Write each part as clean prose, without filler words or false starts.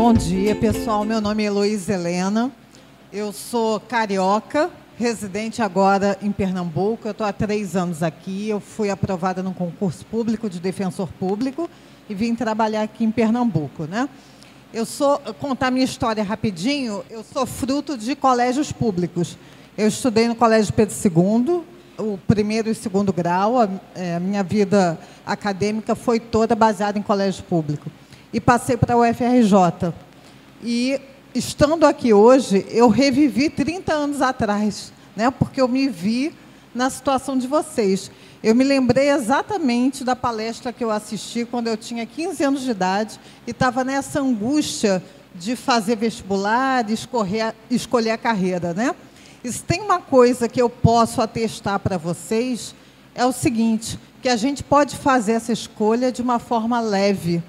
Bom dia, pessoal. Meu nome é Heloísa Helena. Eu sou carioca, residente agora em Pernambuco. Eu estou há 3 anos aqui. Eu fui aprovada no concurso público de defensor público e vim trabalhar aqui em Pernambuco, né? Contar minha história rapidinho, eu sou fruto de colégios públicos. Eu estudei no Colégio Pedro II, o primeiro e segundo grau. A minha vida acadêmica foi toda baseada em colégio público. E passei para a UFRJ. E, estando aqui hoje, eu revivi 30 anos atrás, né? Porque eu me vi na situação de vocês. Eu me lembrei exatamente da palestra que eu assisti quando eu tinha 15 anos de idade e estava nessa angústia de fazer vestibular, de escolher a carreira, né? E se tem uma coisa que eu posso atestar para vocês, é o seguinte, que a gente pode fazer essa escolha de uma forma leve.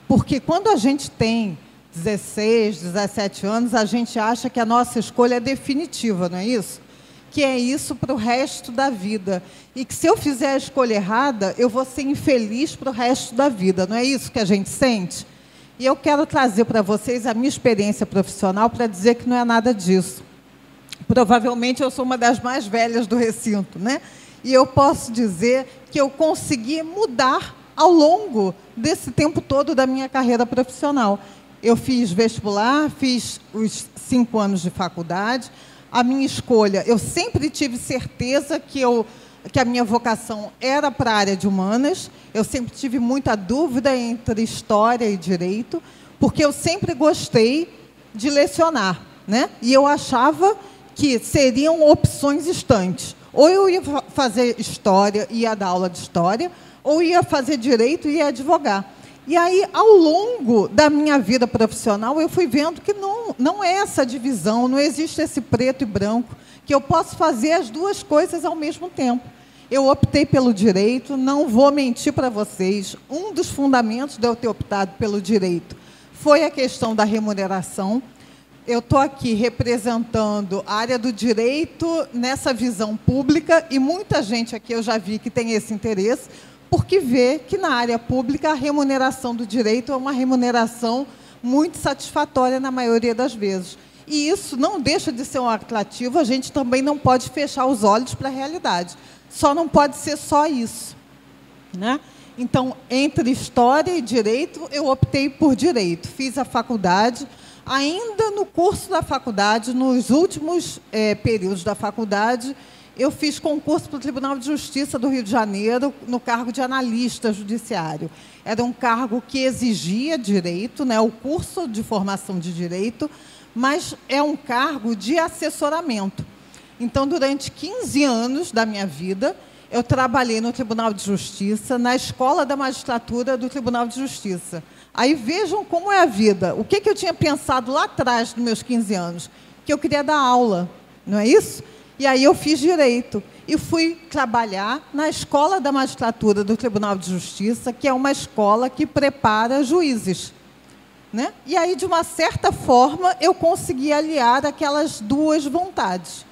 Porque quando a gente tem 16, 17 anos, a gente acha que a nossa escolha é definitiva, não é isso? Que é isso para o resto da vida. E que se eu fizer a escolha errada, eu vou ser infeliz para o resto da vida. Não é isso que a gente sente? E eu quero trazer para vocês a minha experiência profissional para dizer que não é nada disso. Provavelmente eu sou uma das mais velhas do recinto, né? E eu posso dizer que eu consegui mudar ao longo desse tempo todo da minha carreira profissional. Eu fiz vestibular, fiz os 5 anos de faculdade. A minha escolha, eu sempre tive certeza que a minha vocação era para a área de humanas. Eu sempre tive muita dúvida entre história e direito, porque eu sempre gostei de lecionar, né? E eu achava que seriam opções estantes. Ou eu ia fazer história e ia dar aula de história, ou ia fazer direito e ia advogar. E aí, ao longo da minha vida profissional, eu fui vendo que não é essa divisão, não existe esse preto e branco, que eu posso fazer as duas coisas ao mesmo tempo. Eu optei pelo direito, não vou mentir para vocês, um dos fundamentos de eu ter optado pelo direito foi a questão da remuneração. Eu estou aqui representando a área do direito nessa visão pública, e muita gente aqui eu já vi que tem esse interesse, porque vê que na área pública a remuneração do direito é uma remuneração muito satisfatória na maioria das vezes. E isso não deixa de ser um atrativo, a gente também não pode fechar os olhos para a realidade. Só não pode ser só isso, né? Então, entre história e direito, eu optei por direito. Fiz a faculdade. Ainda no curso da faculdade, nos últimos períodos da faculdade, eu fiz concurso para o Tribunal de Justiça do Rio de Janeiro, no cargo de analista judiciário. Era um cargo que exigia direito, né, o curso de formação de direito, mas é um cargo de assessoramento. Então, durante 15 anos da minha vida, eu trabalhei no Tribunal de Justiça, na Escola da Magistratura do Tribunal de Justiça. Aí vejam como é a vida. O que eu tinha pensado lá atrás, nos meus 15 anos? Que eu queria dar aula, não é isso? E aí eu fiz direito e fui trabalhar na Escola da Magistratura do Tribunal de Justiça, que é uma escola que prepara juízes, né? E aí, de uma certa forma, eu consegui aliar aquelas duas vontades.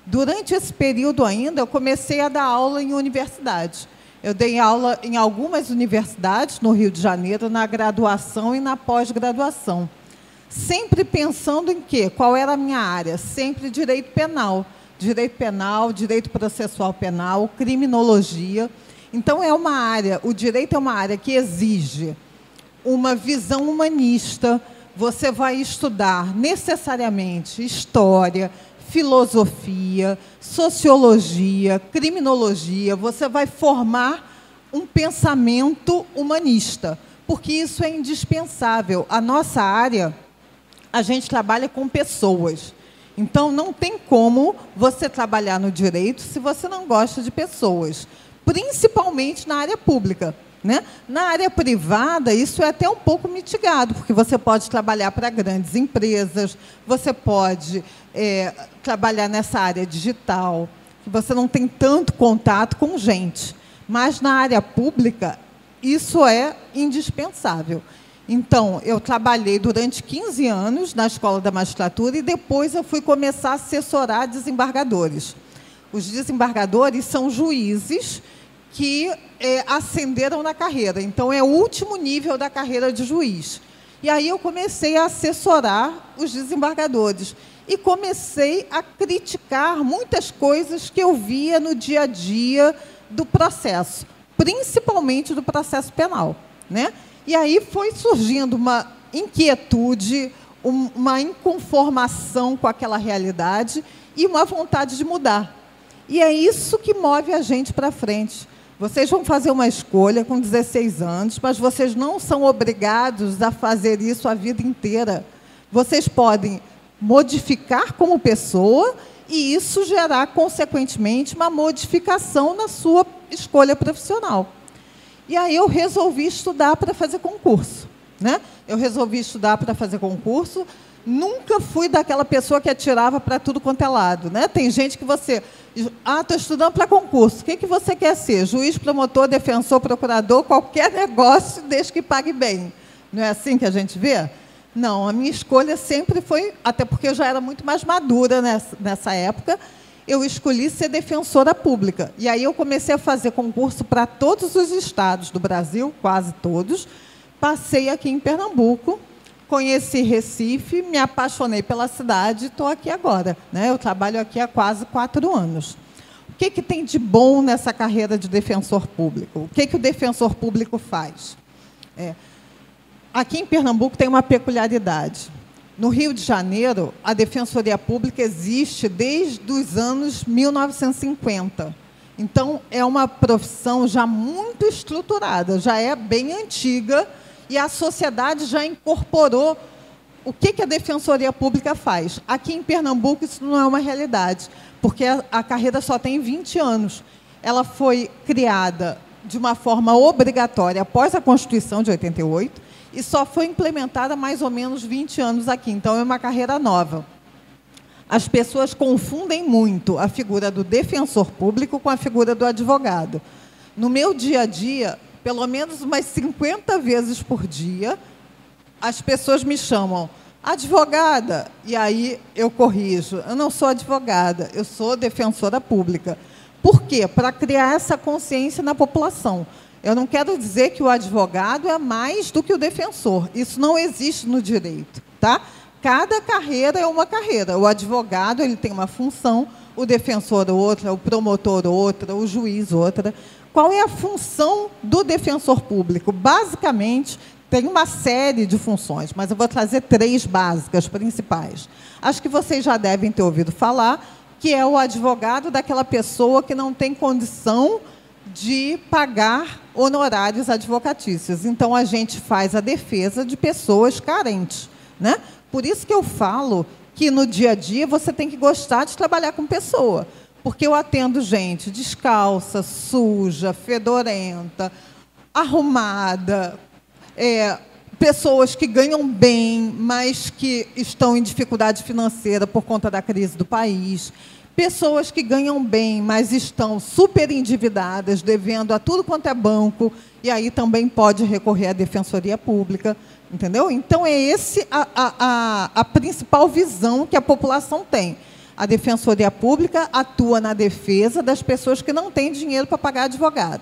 Durante esse período ainda, eu comecei a dar aula em universidades. Eu dei aula em algumas universidades no Rio de Janeiro, na graduação e na pós-graduação. Sempre pensando em quê? Qual era a minha área? Sempre direito penal. Direito penal, direito processual penal, criminologia. Então, é uma área, o direito é uma área que exige uma visão humanista. Você vai estudar necessariamente história, filosofia, sociologia, criminologia. Você vai formar um pensamento humanista, porque isso é indispensável. A nossa área, a gente trabalha com pessoas. Então, não tem como você trabalhar no direito se você não gosta de pessoas, principalmente na área pública, né? Na área privada, isso é até um pouco mitigado, porque você pode trabalhar para grandes empresas, você pode trabalhar nessa área digital, que você não tem tanto contato com gente. Mas, na área pública, isso é indispensável. Então, eu trabalhei durante 15 anos na Escola da Magistratura e depois eu fui começar a assessorar desembargadores. Os desembargadores são juízes que ascenderam na carreira. Então, é o último nível da carreira de juiz. E aí eu comecei a assessorar os desembargadores e comecei a criticar muitas coisas que eu via no dia a dia do processo, principalmente do processo penal, né? E aí foi surgindo uma inquietude, uma inconformação com aquela realidade e uma vontade de mudar. E é isso que move a gente para frente. Vocês vão fazer uma escolha com 16 anos, mas vocês não são obrigados a fazer isso a vida inteira. Vocês podem modificar como pessoa e isso gerar, consequentemente, uma modificação na sua escolha profissional. E aí eu resolvi estudar para fazer concurso, né? Eu resolvi estudar para fazer concurso. Nunca fui daquela pessoa que atirava para tudo quanto é lado, né? Tem gente que você... estou estudando para concurso. O que você quer ser? Juiz, promotor, defensor, procurador, qualquer negócio, desde que pague bem. Não é assim que a gente vê? Não, a minha escolha sempre foi... Até porque eu já era muito mais madura nessa época. Eu escolhi ser defensora pública. E aí eu comecei a fazer concurso para todos os estados do Brasil, quase todos. Passei aqui em Pernambuco. Conheci Recife, me apaixonei pela cidade e estou aqui agora, né? Eu trabalho aqui há quase 4 anos. O que tem de bom nessa carreira de defensor público? O que o defensor público faz? Aqui em Pernambuco tem uma peculiaridade. No Rio de Janeiro, a Defensoria Pública existe desde os anos 1950. Então, é uma profissão já muito estruturada, já é bem antiga, e a sociedade já incorporou o que a Defensoria Pública faz. Aqui em Pernambuco, isso não é uma realidade, porque a carreira só tem 20 anos. Ela foi criada de uma forma obrigatória após a Constituição de 88 e só foi implementada há mais ou menos 20 anos aqui. Então, é uma carreira nova. As pessoas confundem muito a figura do defensor público com a figura do advogado. No meu dia a dia, pelo menos umas 50 vezes por dia, as pessoas me chamam advogada, e aí eu corrijo. Eu não sou advogada, eu sou defensora pública. Por quê? Para criar essa consciência na população. Eu não quero dizer que o advogado é mais do que o defensor. Isso não existe no direito, tá? Cada carreira é uma carreira. O advogado, ele tem uma função, o defensor outra, o promotor outra, o juiz outra. Qual é a função do defensor público? Basicamente, tem uma série de funções, mas eu vou trazer 3 básicas principais. Acho que vocês já devem ter ouvido falar, que é o advogado daquela pessoa que não tem condição de pagar honorários advocatícios. Então, a gente faz a defesa de pessoas carentes, né? Por isso que eu falo que, no dia a dia, você tem que gostar de trabalhar com pessoa. Porque eu atendo gente descalça, suja, fedorenta, arrumada, pessoas que ganham bem, mas que estão em dificuldade financeira por conta da crise do país, pessoas que ganham bem, mas estão super endividadas, devendo a tudo quanto é banco, e aí também pode recorrer à Defensoria Pública, entendeu? Então, é esse a principal visão que a população tem. A Defensoria Pública atua na defesa das pessoas que não têm dinheiro para pagar advogado.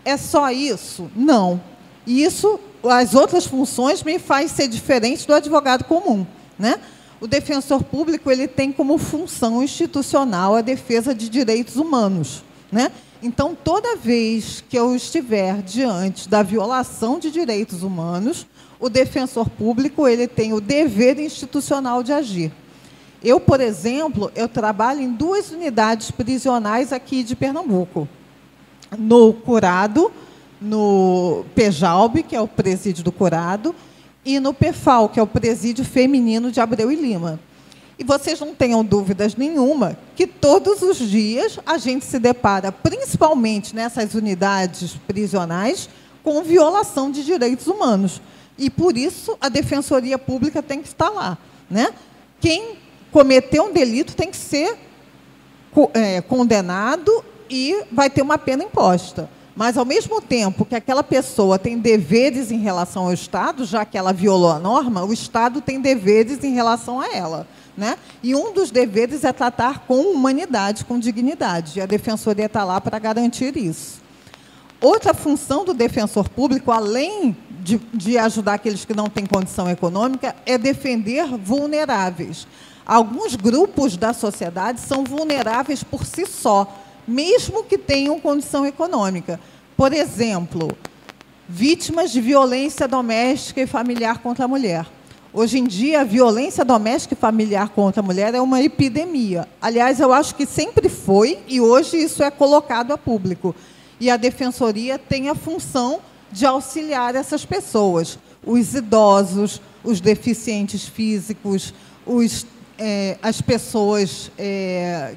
É só isso? Não. E isso, as outras funções, me faz ser diferente do advogado comum, né? O defensor público, ele tem como função institucional a defesa de direitos humanos, né? Então, toda vez que eu estiver diante da violação de direitos humanos, o defensor público, ele tem o dever institucional de agir. Eu, por exemplo, eu trabalho em 2 unidades prisionais aqui de Pernambuco. No Curado, no PEJALB, que é o presídio do Curado, e no PEFAL, que é o presídio feminino de Abreu e Lima. E vocês não tenham dúvidas nenhuma que todos os dias a gente se depara, principalmente nessas unidades prisionais, com violação de direitos humanos. E, por isso, a Defensoria Pública tem que estar lá, né? Quem cometeu um delito tem que ser condenado e vai ter uma pena imposta. Mas, ao mesmo tempo que aquela pessoa tem deveres em relação ao Estado, já que ela violou a norma, o Estado tem deveres em relação a ela, né? E um dos deveres é tratar com humanidade, com dignidade. E a Defensoria está lá para garantir isso. Outra função do defensor público, além de ajudar aqueles que não têm condição econômica é defender vulneráveis. Alguns grupos da sociedade são vulneráveis por si só, mesmo que tenham condição econômica. Por exemplo, vítimas de violência doméstica e familiar contra a mulher. Hoje em dia, a violência doméstica e familiar contra a mulher é uma epidemia. Aliás, eu acho que sempre foi, e hoje isso é colocado a público. E a Defensoria tem a função de auxiliar essas pessoas, os idosos, os deficientes físicos, as pessoas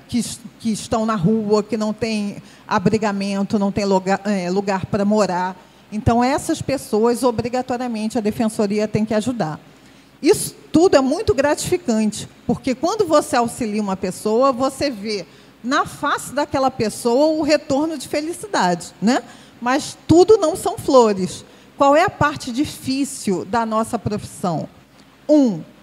que estão na rua, que não têm abrigamento, não têm lugar para morar. Então, essas pessoas, obrigatoriamente, a Defensoria tem que ajudar. Isso tudo é muito gratificante, porque quando você auxilia uma pessoa, você vê na face daquela pessoa o retorno de felicidade, né? Mas tudo não são flores. Qual é a parte difícil da nossa profissão?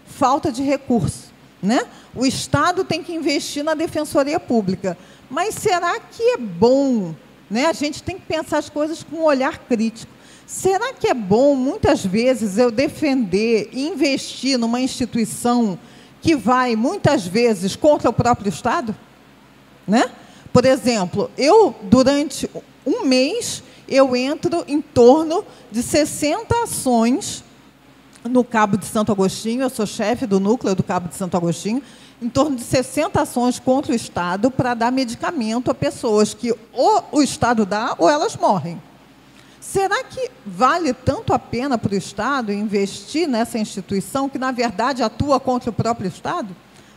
Falta de recurso, né? O Estado tem que investir na Defensoria Pública. Mas será que é bom, né? A gente tem que pensar as coisas com um olhar crítico. Será que é bom, muitas vezes, eu defender e investir numa instituição que vai, muitas vezes, contra o próprio Estado? Né? Por exemplo, durante um mês, eu entro em torno de 60 ações no Cabo de Santo Agostinho, eu sou chefe do núcleo do Cabo de Santo Agostinho, em torno de 60 ações contra o Estado para dar medicamento a pessoas que ou o Estado dá ou elas morrem. Será que vale tanto a pena para o Estado investir nessa instituição que, na verdade, atua contra o próprio Estado,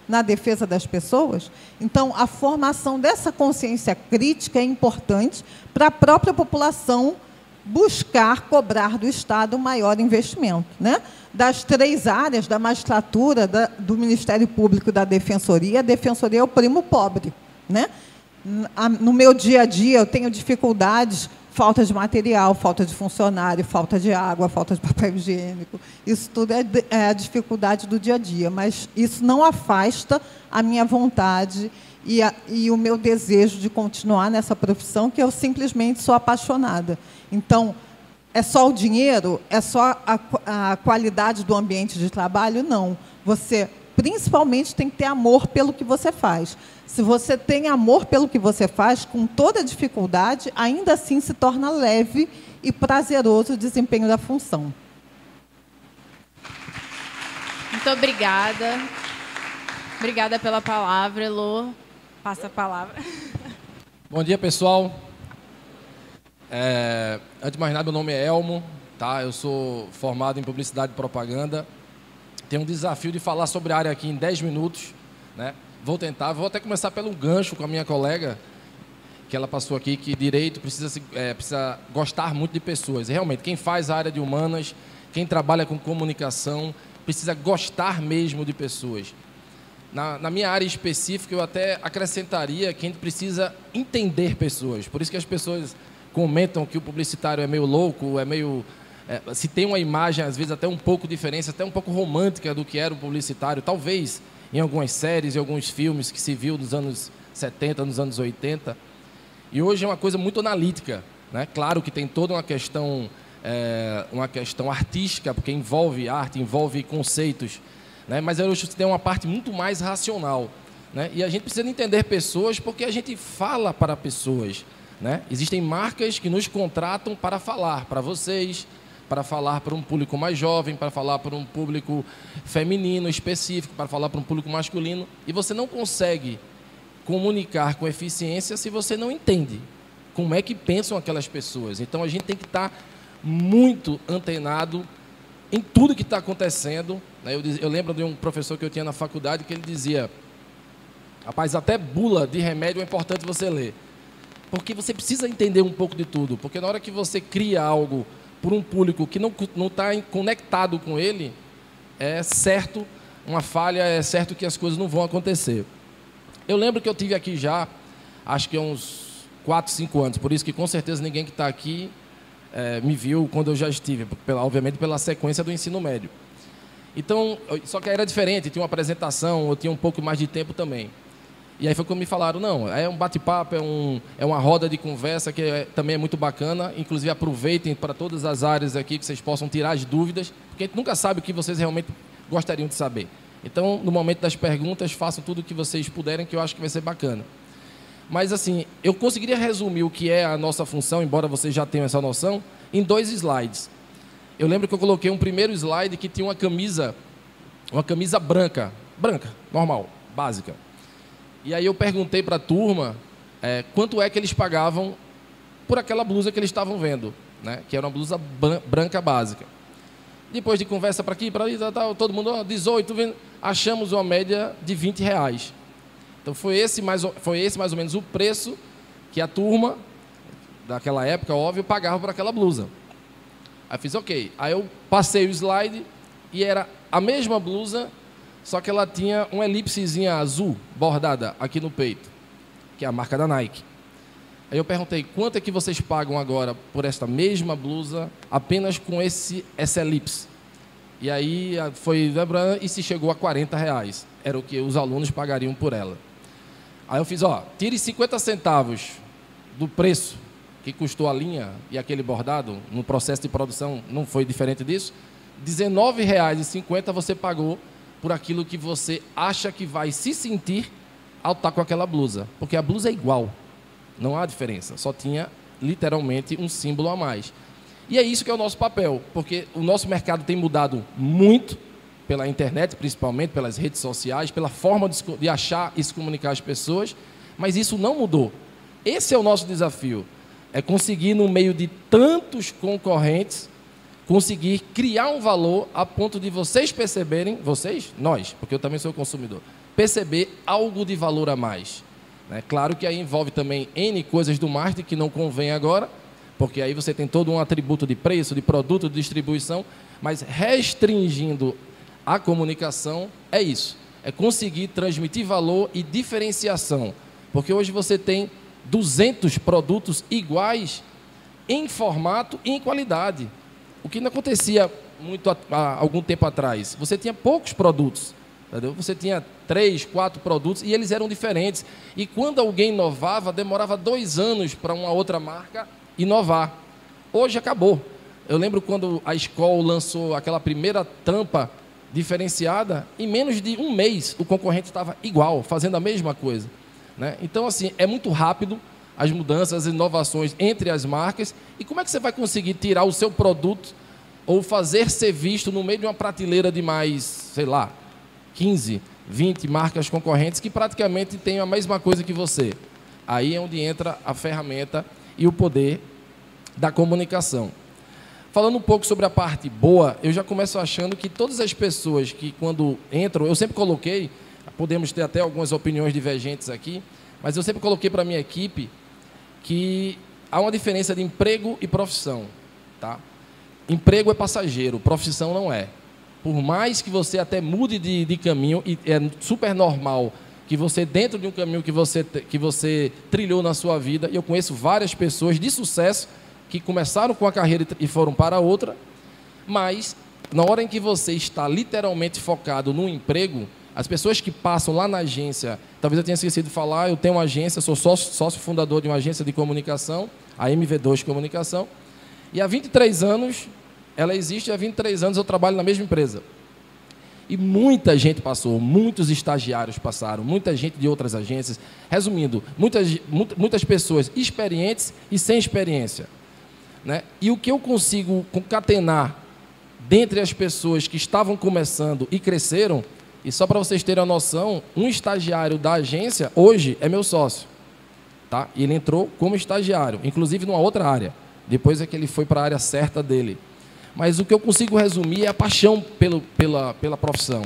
na defesa das pessoas? Então, a formação dessa consciência crítica é importante para a própria população buscar cobrar do Estado um maior investimento, né? Das 3 áreas, da magistratura, do Ministério Público e da Defensoria, a Defensoria é o primo pobre, né? No meu dia a dia, eu tenho dificuldades, falta de material, falta de funcionário, falta de água, falta de papel higiênico. Isso tudo é a dificuldade do dia a dia, mas isso não afasta a minha vontade e o meu desejo de continuar nessa profissão, que eu simplesmente sou apaixonada. Então, é só o dinheiro? É só a qualidade do ambiente de trabalho? Não. Você, principalmente, tem que ter amor pelo que você faz. Se você tem amor pelo que você faz, com toda dificuldade, ainda assim se torna leve e prazeroso o desempenho da função. Muito obrigada. Obrigada pela palavra, Elô. Passa a palavra. Bom dia, pessoal. Antes de mais nada, meu nome é Elmo, tá? Eu sou formado em Publicidade e Propaganda. Tenho um desafio de falar sobre a área aqui em 10 minutos, né? Vou tentar, vou até começar pelo gancho com a minha colega, que ela passou aqui, que direito precisa gostar muito de pessoas. Realmente, quem faz a área de humanas, quem trabalha com comunicação, precisa gostar mesmo de pessoas. Na minha área específica, eu até acrescentaria que a gente precisa entender pessoas. Por isso que as pessoas comentam que o publicitário é meio louco, se tem uma imagem, às vezes, até um pouco diferente, até um pouco romântica do que era o publicitário, talvez em algumas séries e alguns filmes que se viu nos anos 70, nos anos 80. E hoje é uma coisa muito analítica, né? Claro que tem toda uma questão artística, porque envolve arte, envolve conceitos, né? Mas hoje tem uma parte muito mais racional, né? E a gente precisa entender pessoas porque a gente fala para pessoas, né? Existem marcas que nos contratam para falar para vocês, para falar para um público mais jovem, para falar para um público feminino específico, para falar para um público masculino, e você não consegue comunicar com eficiência se você não entende como é que pensam aquelas pessoas. Então, a gente tem que estar muito antenado em tudo que está acontecendo, né? Eu lembro de um professor que eu tinha na faculdade que ele dizia: rapaz, até bula de remédio é importante você ler, porque você precisa entender um pouco de tudo, porque na hora que você cria algo por um público que não está conectado com ele, é certo uma falha, é certo que as coisas não vão acontecer. Eu lembro que eu tive aqui já, acho que há uns 4, 5 anos, por isso que com certeza ninguém que está aqui me viu quando eu já estive, obviamente pela sequência do ensino médio. Então, só que era diferente, tinha uma apresentação, eu tinha um pouco mais de tempo também. E aí foi quando me falaram, não, é um bate-papo, é uma roda de conversa que também é muito bacana. Inclusive, aproveitem para todas as áreas aqui que vocês possam tirar as dúvidas, porque a gente nunca sabe o que vocês realmente gostariam de saber. Então, no momento das perguntas, façam tudo o que vocês puderem, que eu acho que vai ser bacana. Mas, assim, eu conseguiria resumir o que é a nossa função, embora vocês já tenham essa noção, em 2 slides. Eu lembro que eu coloquei um primeiro slide que tinha uma camisa branca, normal, básica. E aí eu perguntei para a turma quanto é que eles pagavam por aquela blusa que eles estavam vendo, né? Que era uma blusa branca básica. Depois de conversa para aqui, para ali, todo mundo, 18, achamos uma média de R$20. Então foi esse mais ou menos o preço que a turma, daquela época, óbvio, pagava por aquela blusa. Aí fiz ok. Aí eu passei o slide e era a mesma blusa, só que ela tinha uma elipsezinha azul bordada aqui no peito, que é a marca da Nike. Aí eu perguntei, quanto é que vocês pagam agora por esta mesma blusa, apenas com essa elipse? E aí foi lembrando, e se chegou a R$40, era o que os alunos pagariam por ela. Aí eu fiz, tire 50 centavos do preço que custou a linha e aquele bordado, no processo de produção não foi diferente disso, R$19,50 você pagou por aquilo que você acha que vai se sentir ao estar com aquela blusa. Porque a blusa é igual, não há diferença, só tinha literalmente um símbolo a mais. E é isso que é o nosso papel, porque o nosso mercado tem mudado muito, pela internet principalmente, pelas redes sociais, pela forma de achar e se comunicar às pessoas, mas isso não mudou. Esse é o nosso desafio, é conseguir, no meio de tantos concorrentes, conseguir criar um valor a ponto de vocês perceberem, nós, porque eu também sou consumidor, perceber algo de valor a mais. Claro que aí envolve também N coisas do marketing que não convém agora, porque aí você tem todo um atributo de preço, de produto, de distribuição, mas restringindo a comunicação é isso, é conseguir transmitir valor e diferenciação, porque hoje você tem 200 produtos iguais em formato e em qualidade. O que não acontecia muito há algum tempo atrás. Você tinha poucos produtos, entendeu? Você tinha 3, 4 produtos e eles eram diferentes. E quando alguém inovava, demorava 2 anos para uma outra marca inovar. Hoje acabou. Eu lembro quando a Skol lançou aquela primeira tampa diferenciada, em menos de um mês o concorrente estava igual, fazendo a mesma coisa. Então, assim, é muito rápido as mudanças, as inovações entre as marcas. E como é que você vai conseguir tirar o seu produto ou fazer ser visto no meio de uma prateleira de mais, sei lá, 15, 20 marcas concorrentes que praticamente têm a mesma coisa que você? Aí é onde entra a ferramenta e o poder da comunicação. Falando um pouco sobre a parte boa, eu já começo achando que todas as pessoas que quando entram, eu sempre coloquei, podemos ter até algumas opiniões divergentes aqui, mas eu sempre coloquei para a minha equipe que há uma diferença de emprego e profissão. Tá? Emprego é passageiro, profissão não é. Por mais que você até mude de caminho, e é super normal que você, dentro de um caminho que você trilhou na sua vida, e eu conheço várias pessoas de sucesso que começaram com a carreira e foram para outra, mas na hora em que você está literalmente focado no emprego, as pessoas que passam lá na agência, talvez eu tenha esquecido de falar, eu tenho uma agência, sou sócio fundador de uma agência de comunicação, a MV2 Comunicação, e há 23 anos, ela existe, e há 23 anos eu trabalho na mesma empresa. E muita gente passou, muitos estagiários passaram, muita gente de outras agências. Resumindo, muitas pessoas experientes e sem experiência. E o que eu consigo concatenar dentre as pessoas que estavam começando e cresceram, e só para vocês terem a noção, um estagiário da agência hoje é meu sócio. Tá? E ele entrou como estagiário, inclusive numa outra área. Depois é que ele foi para a área certa dele. Mas o que eu consigo resumir é a paixão pela profissão.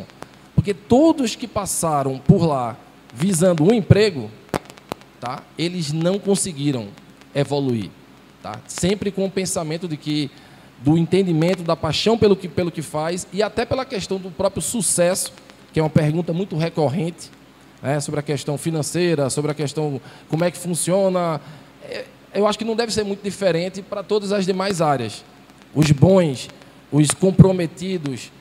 Porque todos que passaram por lá visando um emprego, tá? Eles não conseguiram evoluir. Tá? Sempre com o pensamento do entendimento, da paixão pelo que faz e até pela questão do próprio sucesso, que é uma pergunta muito recorrente, sobre a questão financeira, sobre a questão como é que funciona. Eu acho que não deve ser muito diferente para todas as demais áreas. Os bons, os comprometidos,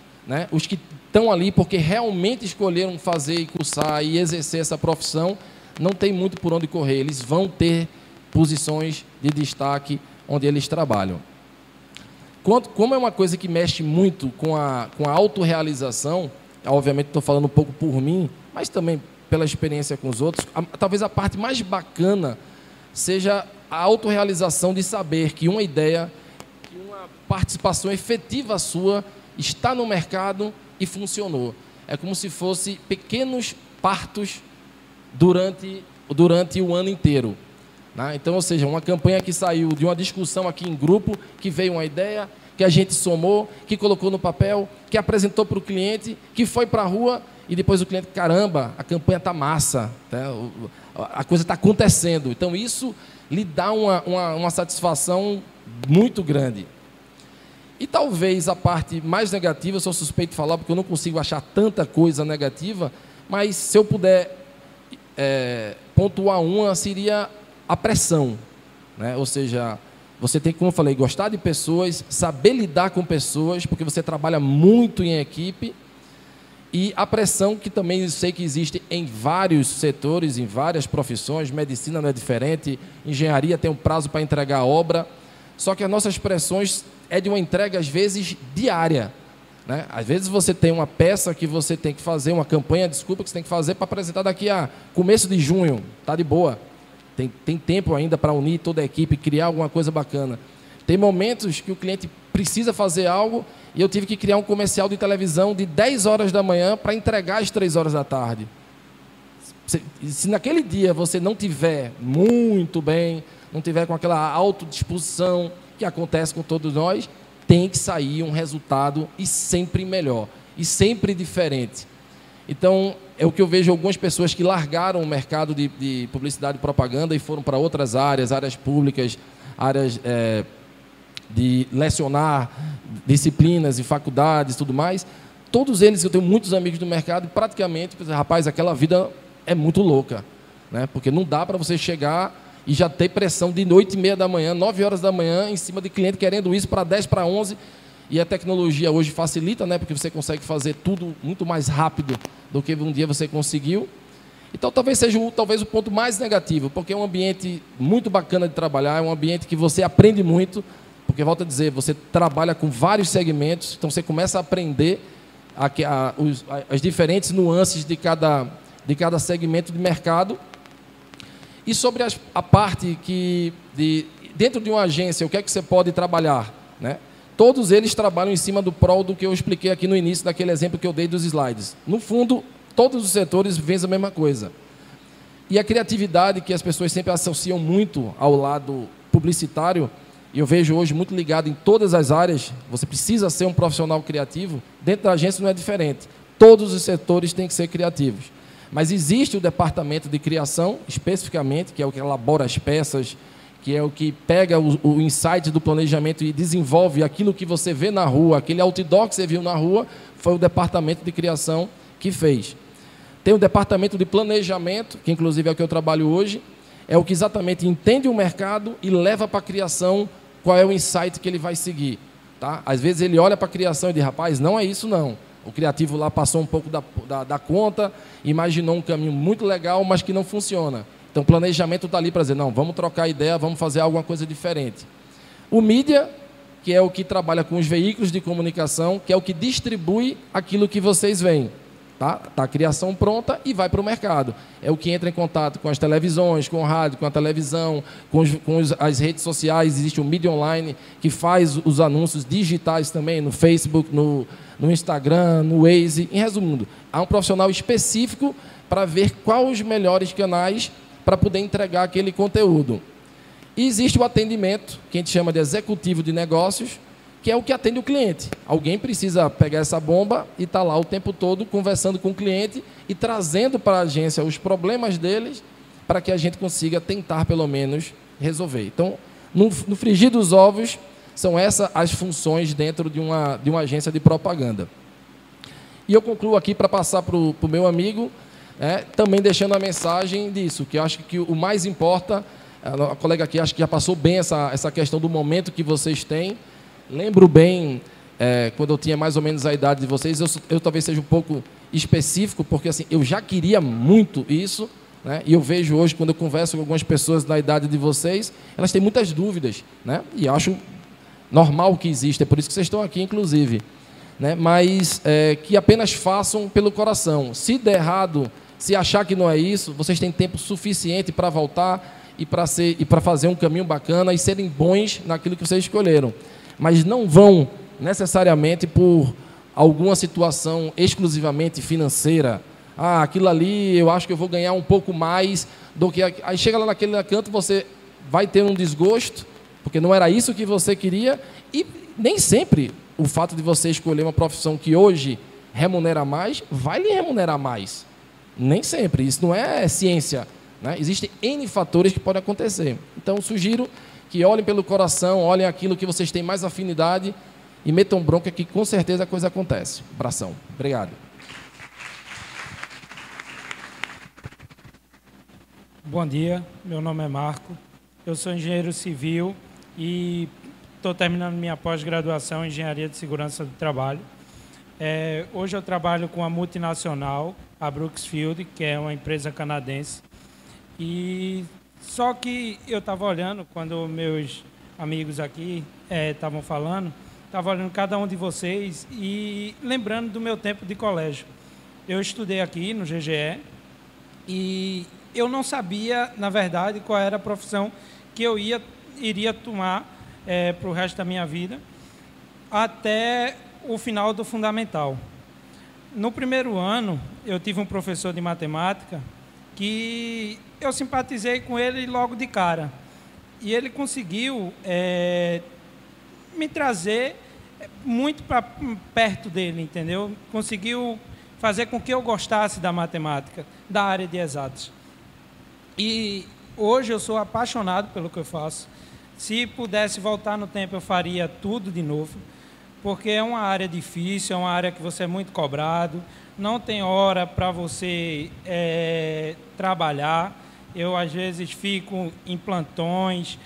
os que estão ali porque realmente escolheram fazer e cursar e exercer essa profissão, não tem muito por onde correr, eles vão ter posições de destaque onde eles trabalham. Como é uma coisa que mexe muito com a autorrealização, obviamente estou falando um pouco por mim, mas também pela experiência com os outros, talvez a parte mais bacana seja a autorrealização de saber que uma ideia, que uma participação efetiva sua está no mercado e funcionou. É como se fosse pequenos partos durante o ano inteiro. Né? Então, ou seja, uma campanha que saiu de uma discussão aqui em grupo, que veio uma ideia, que a gente somou, que colocou no papel, que apresentou para o cliente, que foi para a rua e depois o cliente, caramba, a campanha está massa, tá? A coisa está acontecendo. Então, isso lhe dá uma satisfação muito grande. E talvez a parte mais negativa, eu sou suspeito de falar, porque eu não consigo achar tanta coisa negativa, mas se eu puder pontuar uma, seria a pressão, né? Ou seja, você tem, como eu falei, gostar de pessoas, saber lidar com pessoas, porque você trabalha muito em equipe, e a pressão que também eu sei que existe em vários setores, em várias profissões, medicina não é diferente, engenharia tem um prazo para entregar a obra, só que as nossas pressões é de uma entrega, às vezes, diária, né? Às vezes você tem uma peça que você tem que fazer, uma campanha, desculpa, que você tem que fazer para apresentar daqui a começo de junho, está de boa. Tem tempo ainda para unir toda a equipe, criar alguma coisa bacana. Tem momentos que o cliente precisa fazer algo e eu tive que criar um comercial de televisão de 10 horas da manhã para entregar às 3 horas da tarde. Se naquele dia você não tiver muito bem, não tiver com aquela autodisposição que acontece com todos nós, tem que sair um resultado e sempre melhor, e sempre diferente. Então, é o que eu vejo algumas pessoas que largaram o mercado de publicidade e propaganda e foram para outras áreas públicas, áreas de lecionar, disciplinas e faculdades e tudo mais. Todos eles, eu tenho muitos amigos do mercado, e praticamente, rapaz, aquela vida é muito louca, né? Porque não dá para você chegar e já ter pressão de 8h30 da manhã, 9 horas da manhã, em cima de cliente querendo isso para 10 para 11. E a tecnologia hoje facilita, né? Porque você consegue fazer tudo muito mais rápido do que um dia você conseguiu. Então, talvez seja o ponto mais negativo, porque é um ambiente muito bacana de trabalhar, é um ambiente que você aprende muito, porque, volto a dizer, você trabalha com vários segmentos, então você começa a aprender as diferentes nuances de cada segmento de mercado. E sobre a parte dentro de uma agência, o que é que você pode trabalhar, né? Todos eles trabalham em cima do prol do que eu expliquei aqui no início, daquele exemplo que eu dei dos slides. No fundo, todos os setores visam a mesma coisa. E a criatividade, que as pessoas sempre associam muito ao lado publicitário, e eu vejo hoje muito ligado em todas as áreas, você precisa ser um profissional criativo, dentro da agência não é diferente. Todos os setores têm que ser criativos. Mas existe o departamento de criação, especificamente, que é o que elabora as peças, que é o que pega o insight do planejamento e desenvolve aquilo que você vê na rua, aquele outdoor que você viu na rua, foi o departamento de criação que fez. Tem o departamento de planejamento, que inclusive é o que eu trabalho hoje, é o que exatamente entende o mercado e leva para a criação qual é o insight que ele vai seguir. Tá? Às vezes ele olha para a criação e diz, rapaz, não é isso não. O criativo lá passou um pouco da conta, imaginou um caminho muito legal, mas que não funciona. Então, o planejamento está ali para dizer, não, vamos trocar ideia, vamos fazer alguma coisa diferente. O mídia, que é o que trabalha com os veículos de comunicação, que é o que distribui aquilo que vocês veem. Tá a criação pronta e vai para o mercado. É o que entra em contato com as televisões, com o rádio, com a televisão, as redes sociais. Existe o mídia online, que faz os anúncios digitais também, no Facebook, no Instagram, no Waze. Em resumo, há um profissional específico para ver quais os melhores canais para poder entregar aquele conteúdo. E existe o atendimento, que a gente chama de executivo de negócios, que é o que atende o cliente. Alguém precisa pegar essa bomba e estar lá o tempo todo conversando com o cliente e trazendo para a agência os problemas deles para que a gente consiga tentar, pelo menos, resolver. Então, no frigir dos ovos, são essas as funções dentro de uma agência de propaganda. E eu concluo aqui para passar para o meu amigo, também deixando a mensagem disso, que eu acho que o mais importa, a colega aqui acho que já passou bem essa questão do momento que vocês têm. Lembro bem, quando eu tinha mais ou menos a idade de vocês, eu talvez seja um pouco específico, porque assim, eu já queria muito isso, né? E eu vejo hoje, quando eu converso com algumas pessoas da idade de vocês, elas têm muitas dúvidas, né? E acho normal que exista, é por isso que vocês estão aqui, inclusive, né? Mas que apenas façam pelo coração. Se der errado, se achar que não é isso, vocês têm tempo suficiente para voltar e para fazer um caminho bacana e serem bons naquilo que vocês escolheram. Mas não vão necessariamente por alguma situação exclusivamente financeira. Ah, aquilo ali eu acho que eu vou ganhar um pouco mais do que... Aí chega lá naquele canto, você vai ter um desgosto, porque não era isso que você queria, e nem sempre o fato de você escolher uma profissão que hoje remunera mais, vai lhe remunerar mais. Nem sempre, isso não é ciência, né? Existem N fatores que podem acontecer. Então, sugiro que olhem pelo coração, olhem aquilo que vocês têm mais afinidade e metam bronca que com certeza a coisa acontece. Abração. Obrigado. Bom dia, meu nome é Marco, eu sou engenheiro civil e estou terminando minha pós-graduação em Engenharia de Segurança do Trabalho. Hoje eu trabalho com a multinacional, a Brooksfield, que é uma empresa canadense. E só que eu estava olhando, quando meus amigos aqui estavam falando, estava olhando cada um de vocês e lembrando do meu tempo de colégio. Eu estudei aqui no GGE e eu não sabia, na verdade, qual era a profissão que eu iria tomar para o resto da minha vida, até o final do fundamental. No primeiro ano, eu tive um professor de matemática que eu simpatizei com ele logo de cara. E ele conseguiu me trazer muito para perto dele, entendeu? Conseguiu fazer com que eu gostasse da matemática, da área de exatas. E hoje eu sou apaixonado pelo que eu faço. Se pudesse voltar no tempo, eu faria tudo de novo, porque é uma área difícil, é uma área que você é muito cobrado, não tem hora para você trabalhar. Eu, às vezes, fico em plantões,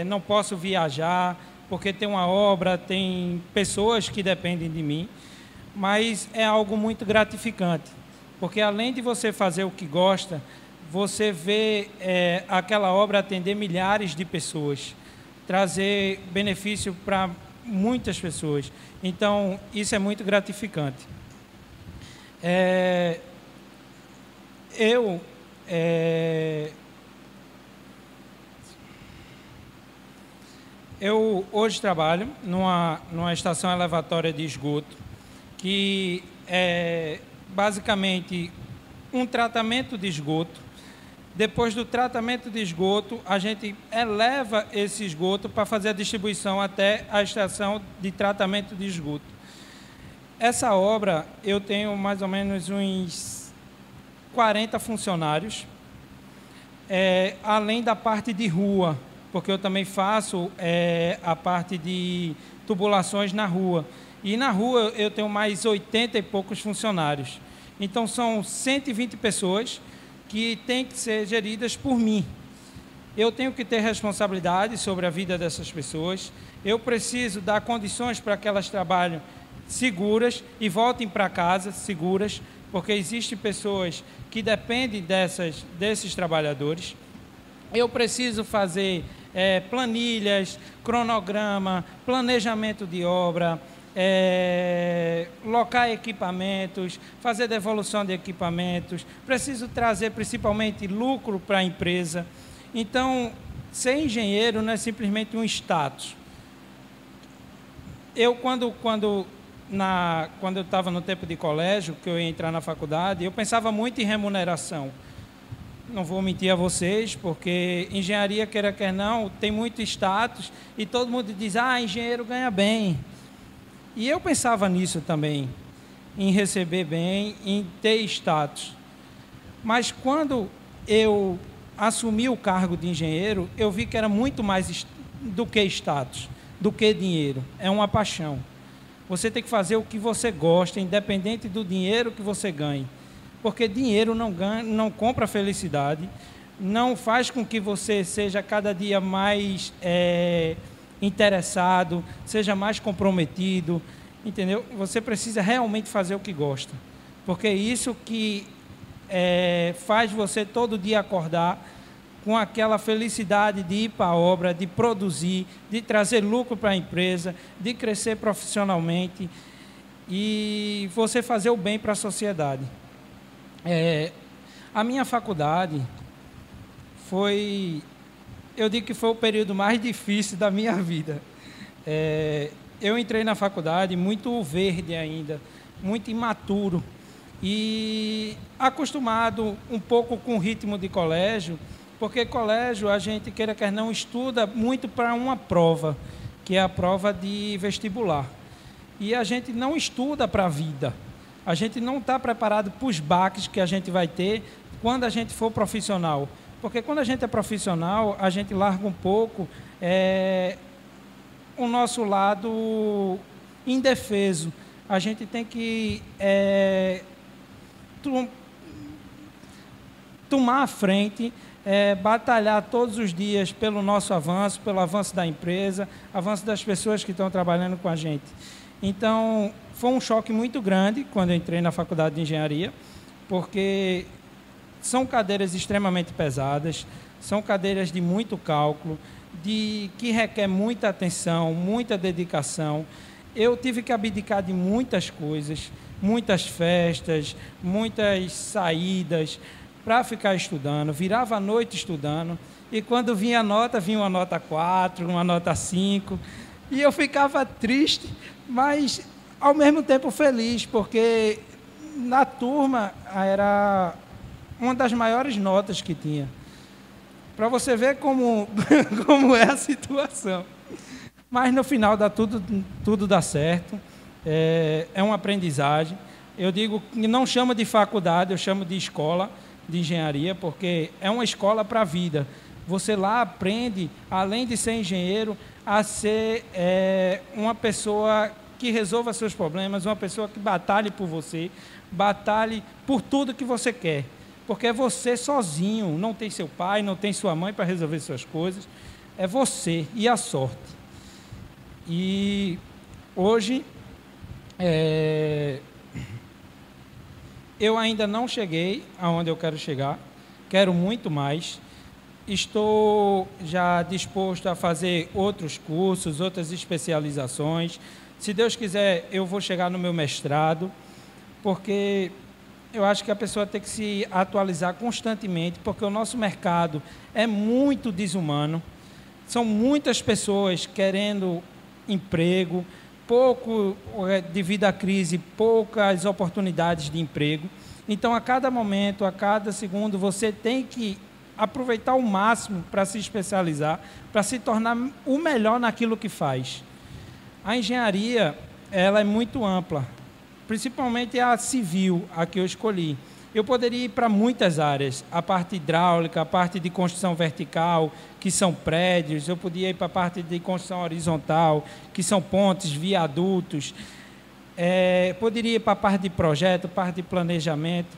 não posso viajar, porque tem uma obra, tem pessoas que dependem de mim, mas é algo muito gratificante, porque, além de você fazer o que gosta, você vê aquela obra atender milhares de pessoas, trazer benefício para muitas pessoas. Então, isso é muito gratificante. Eu hoje trabalho numa estação elevatória de esgoto, que é basicamente um tratamento de esgoto. Depois do tratamento de esgoto, a gente eleva esse esgoto para fazer a distribuição até a estação de tratamento de esgoto. Essa obra, eu tenho mais ou menos uns 40 funcionários, além da parte de rua, porque eu também faço a parte de tubulações na rua. E na rua eu tenho mais 80 e poucos funcionários. Então, são 120 pessoas que têm que ser geridas por mim. Eu tenho que ter responsabilidade sobre a vida dessas pessoas. Eu preciso dar condições para que elas trabalhem seguras e voltem para casa seguras, porque existem pessoas que dependem desses trabalhadores. Eu preciso fazer planilhas, cronograma, planejamento de obra, locar equipamentos, fazer devolução de equipamentos, preciso trazer principalmente lucro para a empresa. Então, ser engenheiro não é simplesmente um status. Eu, quando eu estava no tempo de colégio, que eu ia entrar na faculdade, eu pensava muito em remuneração. Não vou mentir a vocês, porque engenharia, queira quer não, tem muito status, e todo mundo diz, engenheiro ganha bem. E eu pensava nisso também, em receber bem, em ter status. Mas quando eu assumi o cargo de engenheiro, eu vi que era muito mais do que status, do que dinheiro. É uma paixão. Você tem que fazer o que você gosta, independente do dinheiro que você ganhe. Porque dinheiro não compra felicidade, não faz com que você seja cada dia mais interessado, seja mais comprometido, entendeu? Você precisa realmente fazer o que gosta, porque é isso que faz você todo dia acordar com aquela felicidade de ir para a obra, de produzir, de trazer lucro para a empresa, de crescer profissionalmente e você fazer o bem para a sociedade. A minha faculdade eu digo que foi o período mais difícil da minha vida. Eu entrei na faculdade muito verde ainda, muito imaturo e acostumado um pouco com o ritmo de colégio, porque colégio a gente, queira quer não, estuda muito para uma prova, que é a prova de vestibular. E a gente não estuda para a vida. A gente não está preparado para os baques que a gente vai ter quando a gente for profissional. Porque quando a gente é profissional, a gente larga um pouco o nosso lado indefeso. A gente tem que tomar a frente, batalhar todos os dias pelo nosso avanço, pelo avanço da empresa, avanço das pessoas que estão trabalhando com a gente. Então, foi um choque muito grande quando eu entrei na faculdade de engenharia, porque são cadeiras extremamente pesadas, são cadeiras de muito cálculo, que requer muita atenção, muita dedicação. Eu tive que abdicar de muitas coisas, muitas festas, muitas saídas, para ficar estudando. Virava a noite estudando, e quando vinha a nota, vinha uma nota 4, uma nota 5, e eu ficava triste, mas ao mesmo tempo feliz, porque na turma era uma das maiores notas que tinha. Para você ver como é a situação. Mas no final tudo dá certo, é uma aprendizagem. Eu digo que não chamo de faculdade, eu chamo de escola de engenharia, porque é uma escola para a vida. Você lá aprende, além de ser engenheiro, a ser uma pessoa que resolva seus problemas, uma pessoa que batalhe por você, batalhe por tudo que você quer. Porque é você sozinho, não tem seu pai, não tem sua mãe para resolver suas coisas, é você e a sorte. E hoje, eu ainda não cheguei aonde eu quero chegar, quero muito mais. Estou já disposto a fazer outros cursos, outras especializações. Se Deus quiser, eu vou chegar no meu mestrado, porque eu acho que a pessoa tem que se atualizar constantemente, porque o nosso mercado é muito desumano. São muitas pessoas querendo emprego, pouco, devido à crise, poucas oportunidades de emprego. Então, a cada momento, a cada segundo, você tem que aproveitar o máximo para se especializar, para se tornar o melhor naquilo que faz. A engenharia, ela é muito ampla, principalmente a civil, a que eu escolhi. Eu poderia ir para muitas áreas, a parte hidráulica, a parte de construção vertical, que são prédios, eu podia ir para a parte de construção horizontal, que são pontes, viadutos, poderia ir para a parte de projeto, parte de planejamento,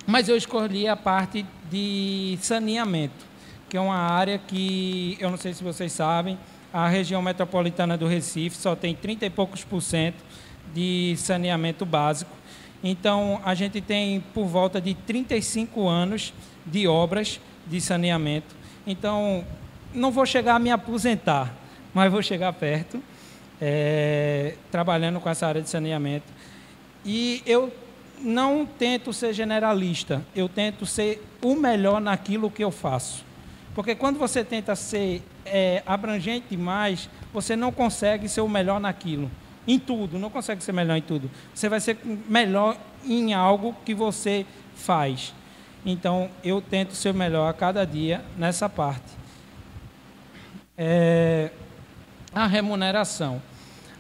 mas eu escolhi a parte de saneamento, que é uma área que, eu não sei se vocês sabem, a região metropolitana do Recife só tem 30 e poucos % de saneamento básico. Então, a gente tem por volta de 35 anos de obras de saneamento. Então, não vou chegar a me aposentar, mas vou chegar perto, trabalhando com essa área de saneamento. E eu não tento ser generalista, eu tento ser o melhor naquilo que eu faço. Porque quando você tenta ser abrangente demais, você não consegue ser o melhor naquilo. Em tudo, não consegue ser melhor em tudo. Você vai ser melhor em algo que você faz. Então, eu tento ser melhor a cada dia nessa parte. A remuneração.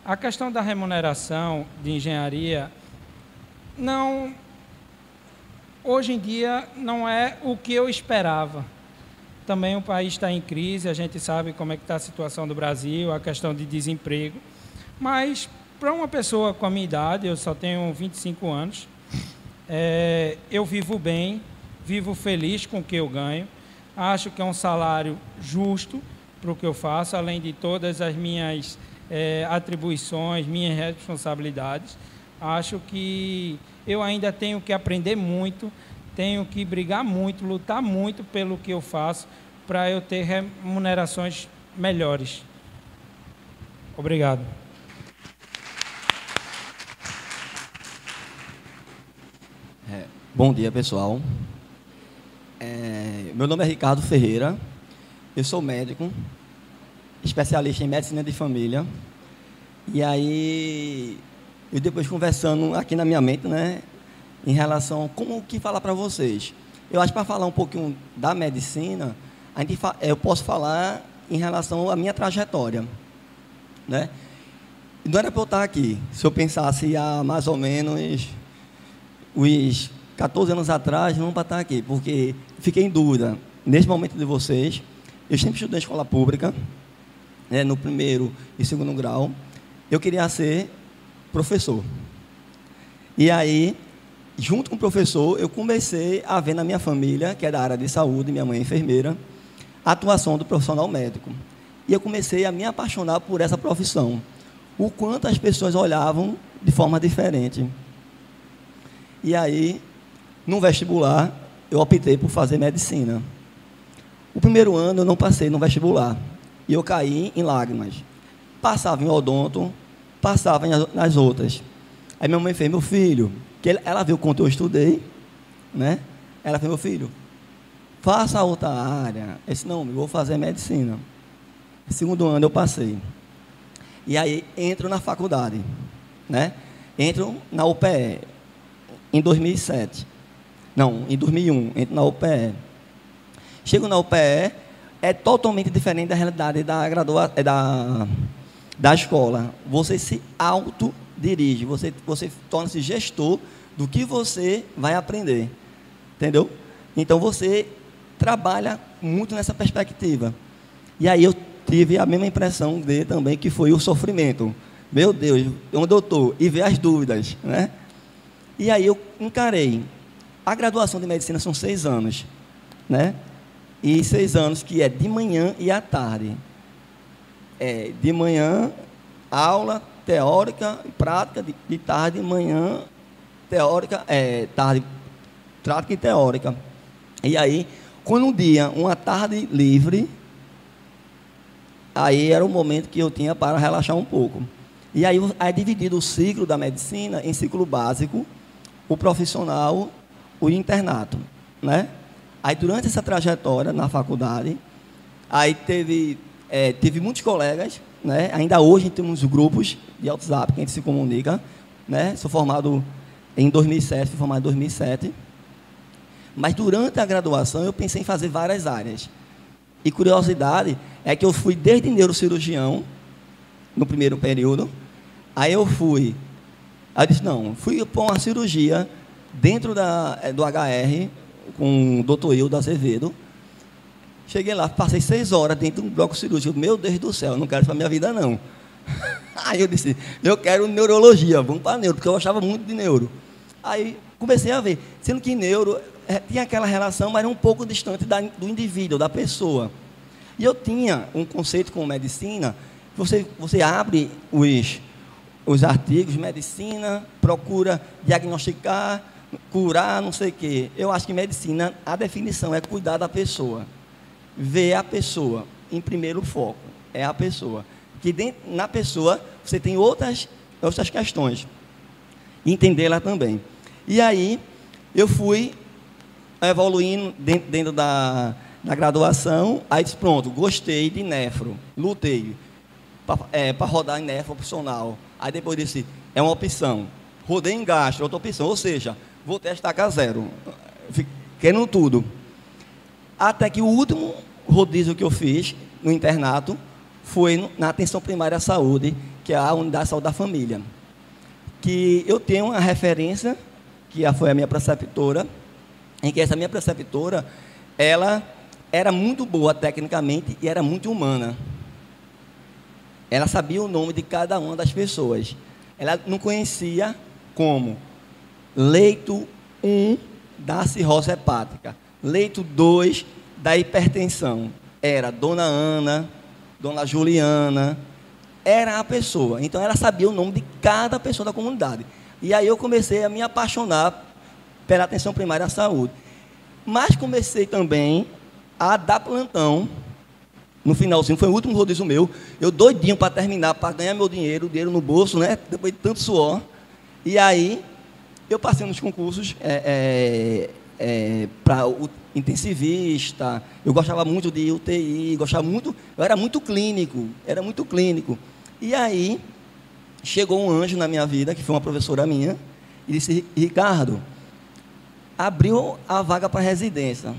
A questão da remuneração de engenharia, hoje em dia, não é o que eu esperava. Também o país está em crise, a gente sabe como é que está a situação do Brasil, a questão de desemprego. Mas, para uma pessoa com a minha idade, eu só tenho 25 anos, eu vivo bem, vivo feliz com o que eu ganho, acho que é um salário justo para o que eu faço, além de todas as minhas atribuições, minhas responsabilidades. Acho que eu ainda tenho que aprender muito, tenho que brigar muito, lutar muito pelo que eu faço para eu ter remunerações melhores. Obrigado. Bom dia, pessoal. Meu nome é Ricardo Ferreira, eu sou médico, especialista em medicina de família. E aí, eu depois conversando aqui na minha mente, né, em relação a como que falar para vocês. Eu acho que para falar um pouquinho da medicina, eu posso falar em relação à minha trajetória, né? Não era para eu estar aqui, se eu pensasse há mais ou menos os 14 anos atrás, não para estar aqui, porque fiquei em dúvida. Nesse momento de vocês, eu sempre estudei em escola pública, né, no primeiro e segundo grau, eu queria ser professor. E aí, junto com o professor, eu comecei a ver na minha família, que é da área de saúde, minha mãe é enfermeira, a atuação do profissional médico. E eu comecei a me apaixonar por essa profissão. O quanto as pessoas olhavam de forma diferente. E aí, no vestibular, eu optei por fazer medicina. O primeiro ano eu não passei no vestibular. E eu caí em lágrimas. Passava em odonto, passava nas outras. Aí minha mãe fez, meu filho, que ela viu o quanto eu estudei, né? Ela fez, meu filho, faça outra área. Eu disse, não, eu vou fazer medicina. Segundo ano eu passei. E aí entro na faculdade, né? Entro na UPE em 2007. Não, em 2001, entro na UPE. Chego na UPE, é totalmente diferente da realidade da escola. Você se autodirige, você torna-se gestor do que você vai aprender. Entendeu? Então, você trabalha muito nessa perspectiva. E aí eu tive a mesma impressão dele também, que foi o sofrimento. Meu Deus, onde eu estou? E ver as dúvidas, né? E aí eu encarei. A graduação de medicina são 6 anos, né? E 6 anos que é de manhã e à tarde. De manhã, aula teórica e prática, de tarde, manhã, teórica, tarde, prática e teórica. E aí, quando um dia, uma tarde livre, aí era o momento que eu tinha para relaxar um pouco. E aí é dividido o ciclo da medicina em ciclo básico, o profissional, o internato, né? Aí durante essa trajetória na faculdade, aí teve muitos colegas, né? Ainda hoje temos grupos de WhatsApp que a gente se comunica, né? Sou formado em 2007, fui formado em 2007. Mas durante a graduação eu pensei em fazer várias áreas. E curiosidade é que eu fui desde neurocirurgião, no primeiro período, aí eu disse, não, fui para uma cirurgia dentro do HR, com o doutor Hildo Azevedo. Cheguei lá, passei 6 horas dentro de um bloco cirúrgico. Meu Deus do céu, eu não quero isso para a minha vida, não. Aí eu disse, eu quero neurologia, vamos para neuro, porque eu achava muito de neuro. Aí comecei a ver, sendo que neuro tinha aquela relação, mas era um pouco distante do indivíduo, da pessoa. E eu tinha um conceito com medicina, você abre os artigos, medicina, procura diagnosticar, curar, não sei o quê. Eu acho que medicina, a definição é cuidar da pessoa. Ver a pessoa em primeiro foco. É a pessoa. Que na pessoa você tem outras questões. Entendê-la também. E aí, eu fui evoluindo dentro da graduação. Aí disse, pronto, gostei de nefro. Lutei para rodar em nefro opcional. Aí depois disse, é uma opção. Rodei em gastro, outra opção. Ou seja, vou testar K0. Querendo tudo. Até que o último rodízio que eu fiz no internato foi na atenção primária à saúde, que é a unidade de saúde da família. Que eu tenho uma referência, que foi a minha preceptora, em que essa minha preceptora, ela era muito boa tecnicamente e era muito humana. Ela sabia o nome de cada uma das pessoas. Ela não conhecia como leito 1 da cirrose hepática, leito 2 da hipertensão. Era Dona Ana, Dona Juliana, era a pessoa. Então, ela sabia o nome de cada pessoa da comunidade. E aí eu comecei a me apaixonar pela atenção primária à saúde. Mas comecei também a dar plantão. No finalzinho, foi o último rodízio meu. Eu doidinho para terminar, para ganhar meu dinheiro, dinheiro no bolso, né? Depois de tanto suor. E aí, eu passei nos concursos para o intensivista. Eu gostava muito de UTI, eu era muito clínico. E aí, chegou um anjo na minha vida, que foi uma professora minha, e disse: Ricardo, abriu a vaga para residência.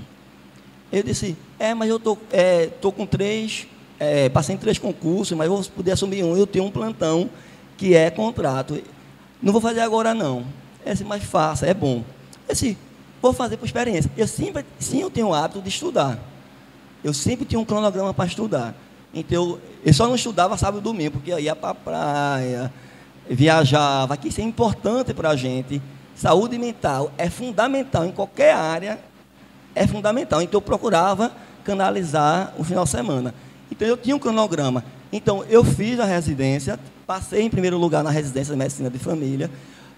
Eu disse: mas eu tô com 3, passei em 3 concursos, mas vou poder assumir um. Eu tenho um plantão que é contrato. Não vou fazer agora, não. Mas faça, é bom. Vou fazer por experiência. Eu tenho o hábito de estudar. Eu sempre tinha um cronograma para estudar. Então, eu só não estudava sábado e domingo, porque eu ia para a praia, viajava, que isso é importante para a gente. Saúde mental é fundamental em qualquer área, é fundamental. Então, eu procurava canalizar o final de semana. Então, eu tinha um cronograma. Então, eu fiz a residência, passei em primeiro lugar na residência de medicina de família,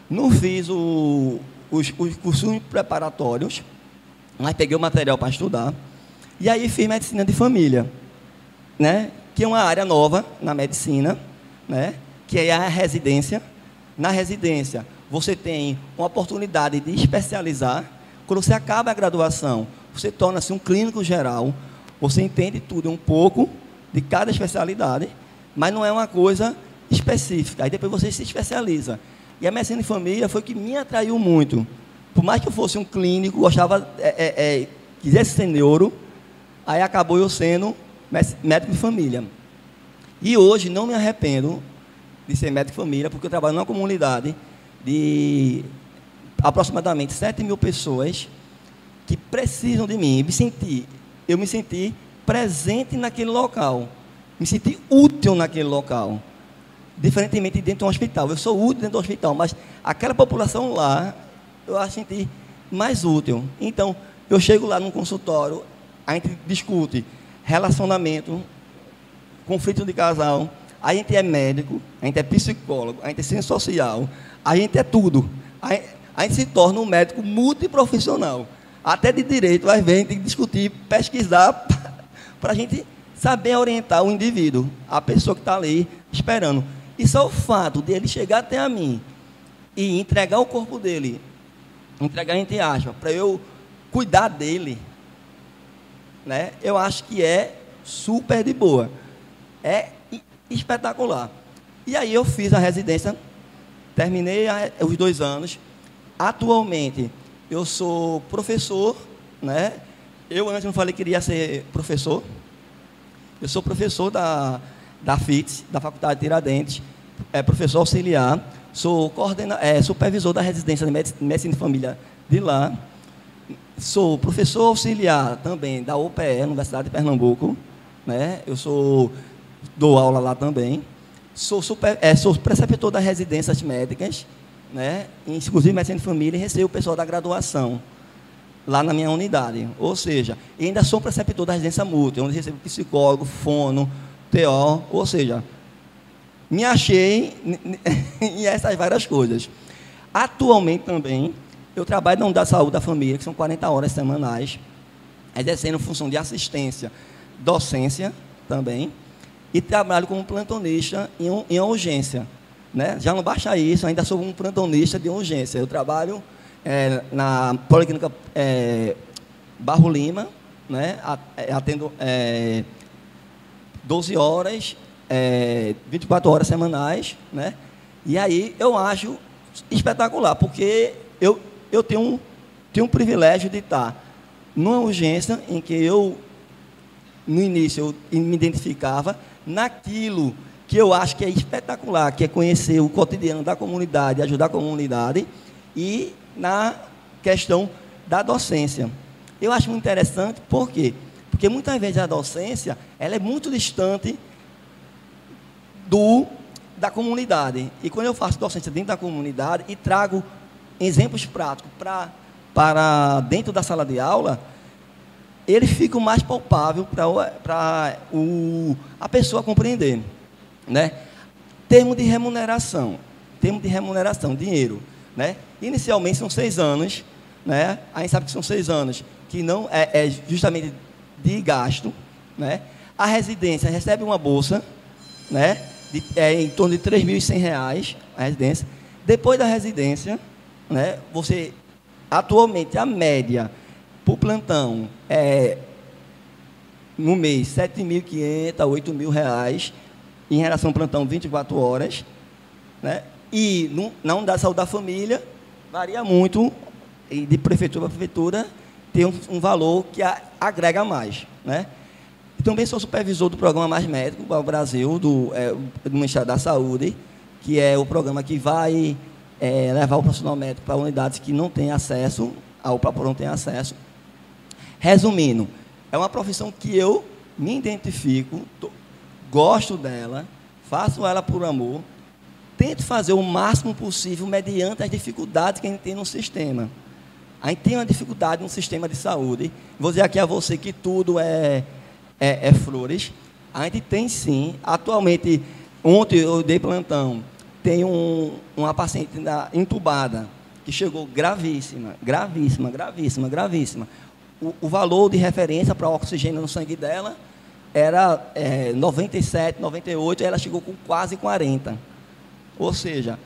não fiz os cursos preparatórios, mas peguei o material para estudar, e aí fiz medicina de família, né? Que é uma área nova na medicina, né? Que é a residência. Na residência, você tem uma oportunidade de especializar. Quando você acaba a graduação, você torna-se um clínico geral, você entende tudo um pouco de cada especialidade, mas não é uma coisa específica. Aí depois você se especializa. E a medicina de família foi o que me atraiu muito. Por mais que eu fosse um clínico, gostava, quisesse ser neuro, aí acabou eu sendo médico de família. E hoje não me arrependo de ser médico de família, porque eu trabalho numa comunidade de aproximadamente 7.000 pessoas que precisam de mim. Eu me senti presente naquele local, me senti útil naquele local, diferentemente dentro de um hospital. Eu sou útil dentro do hospital, mas aquela população lá, eu a senti mais útil. Então, eu chego lá num consultório, a gente discute relacionamento, conflito de casal, a gente é médico, a gente é psicólogo, a gente é ciência social, a gente é tudo. A gente se torna um médico multiprofissional. Até de direito, às vezes, a gente tem que discutir, pesquisar, para a gente saber orientar o indivíduo, a pessoa que está ali esperando. E só o fato de ele chegar até a mim e entregar o corpo dele, entregar entre aspas, para eu cuidar dele, né, eu acho que é super de boa. É espetacular. E aí eu fiz a residência, terminei os 2 anos. Atualmente, eu sou professor, né? Eu antes não falei que queria ser professor. Eu sou professor da FITS, da Faculdade de Tiradentes, professor auxiliar, sou supervisor da residência de medicina de família de lá, sou professor auxiliar também da UPE, Universidade de Pernambuco, né? Dou aula lá também, sou preceptor das residências médicas, né? Inclusive medicina de família, e recebo o pessoal da graduação lá na minha unidade. Ou seja, ainda sou preceptor da residência múltipla, onde recebo psicólogo, fono, TO, ou seja, me achei em essas várias coisas. Atualmente também, eu trabalho na unidade de saúde da família, que são 40 horas semanais, exercendo função de assistência, docência também, e trabalho como plantonista em urgência. Né? Já não basta isso, ainda sou um plantonista de urgência. Eu trabalho na Policlínica Barro Lima, né? Atendo 12 horas, 24 horas semanais, né? E aí eu acho espetacular, porque eu tenho um privilégio de estar numa urgência em que eu, no início, eu me identificava naquilo que eu acho que é espetacular, que é conhecer o cotidiano da comunidade, ajudar a comunidade, e na questão da docência. Eu acho muito interessante, por quê? Porque muitas vezes a docência ela é muito distante da comunidade. E quando eu faço docência dentro da comunidade e trago exemplos práticos para dentro da sala de aula, ele fica mais palpável para a pessoa compreender. Né? Termo de remuneração, dinheiro, né? Inicialmente são 6 anos, né? A gente sabe que são 6 anos que não é justamente de gasto, né? A residência recebe uma bolsa, né? Em torno de R$ 3.100 a residência. Depois da residência, né? Você, atualmente, a média por plantão no mês, R$ 7.500 a R$ 8.000, em relação ao plantão 24 horas, né? E na unidade de saúde da família, varia muito, e de prefeitura para prefeitura, tem um valor que agrega mais, né? E também sou supervisor do programa Mais Médico para o Brasil, do Ministério da Saúde, que é o programa que vai levar o profissional médico para unidades que não têm acesso, ao próprio não tem acesso. Resumindo, é uma profissão que eu me identifico, gosto dela, faço ela por amor, tento fazer o máximo possível mediante as dificuldades que a gente tem no sistema. A gente tem uma dificuldade no sistema de saúde. Vou dizer aqui a você que tudo é flores. A gente tem sim. Atualmente, ontem eu dei plantão, tem uma paciente entubada, que chegou gravíssima. O valor de referência para o oxigênio no sangue dela era 97, 98, e ela chegou com quase 40. Ou seja,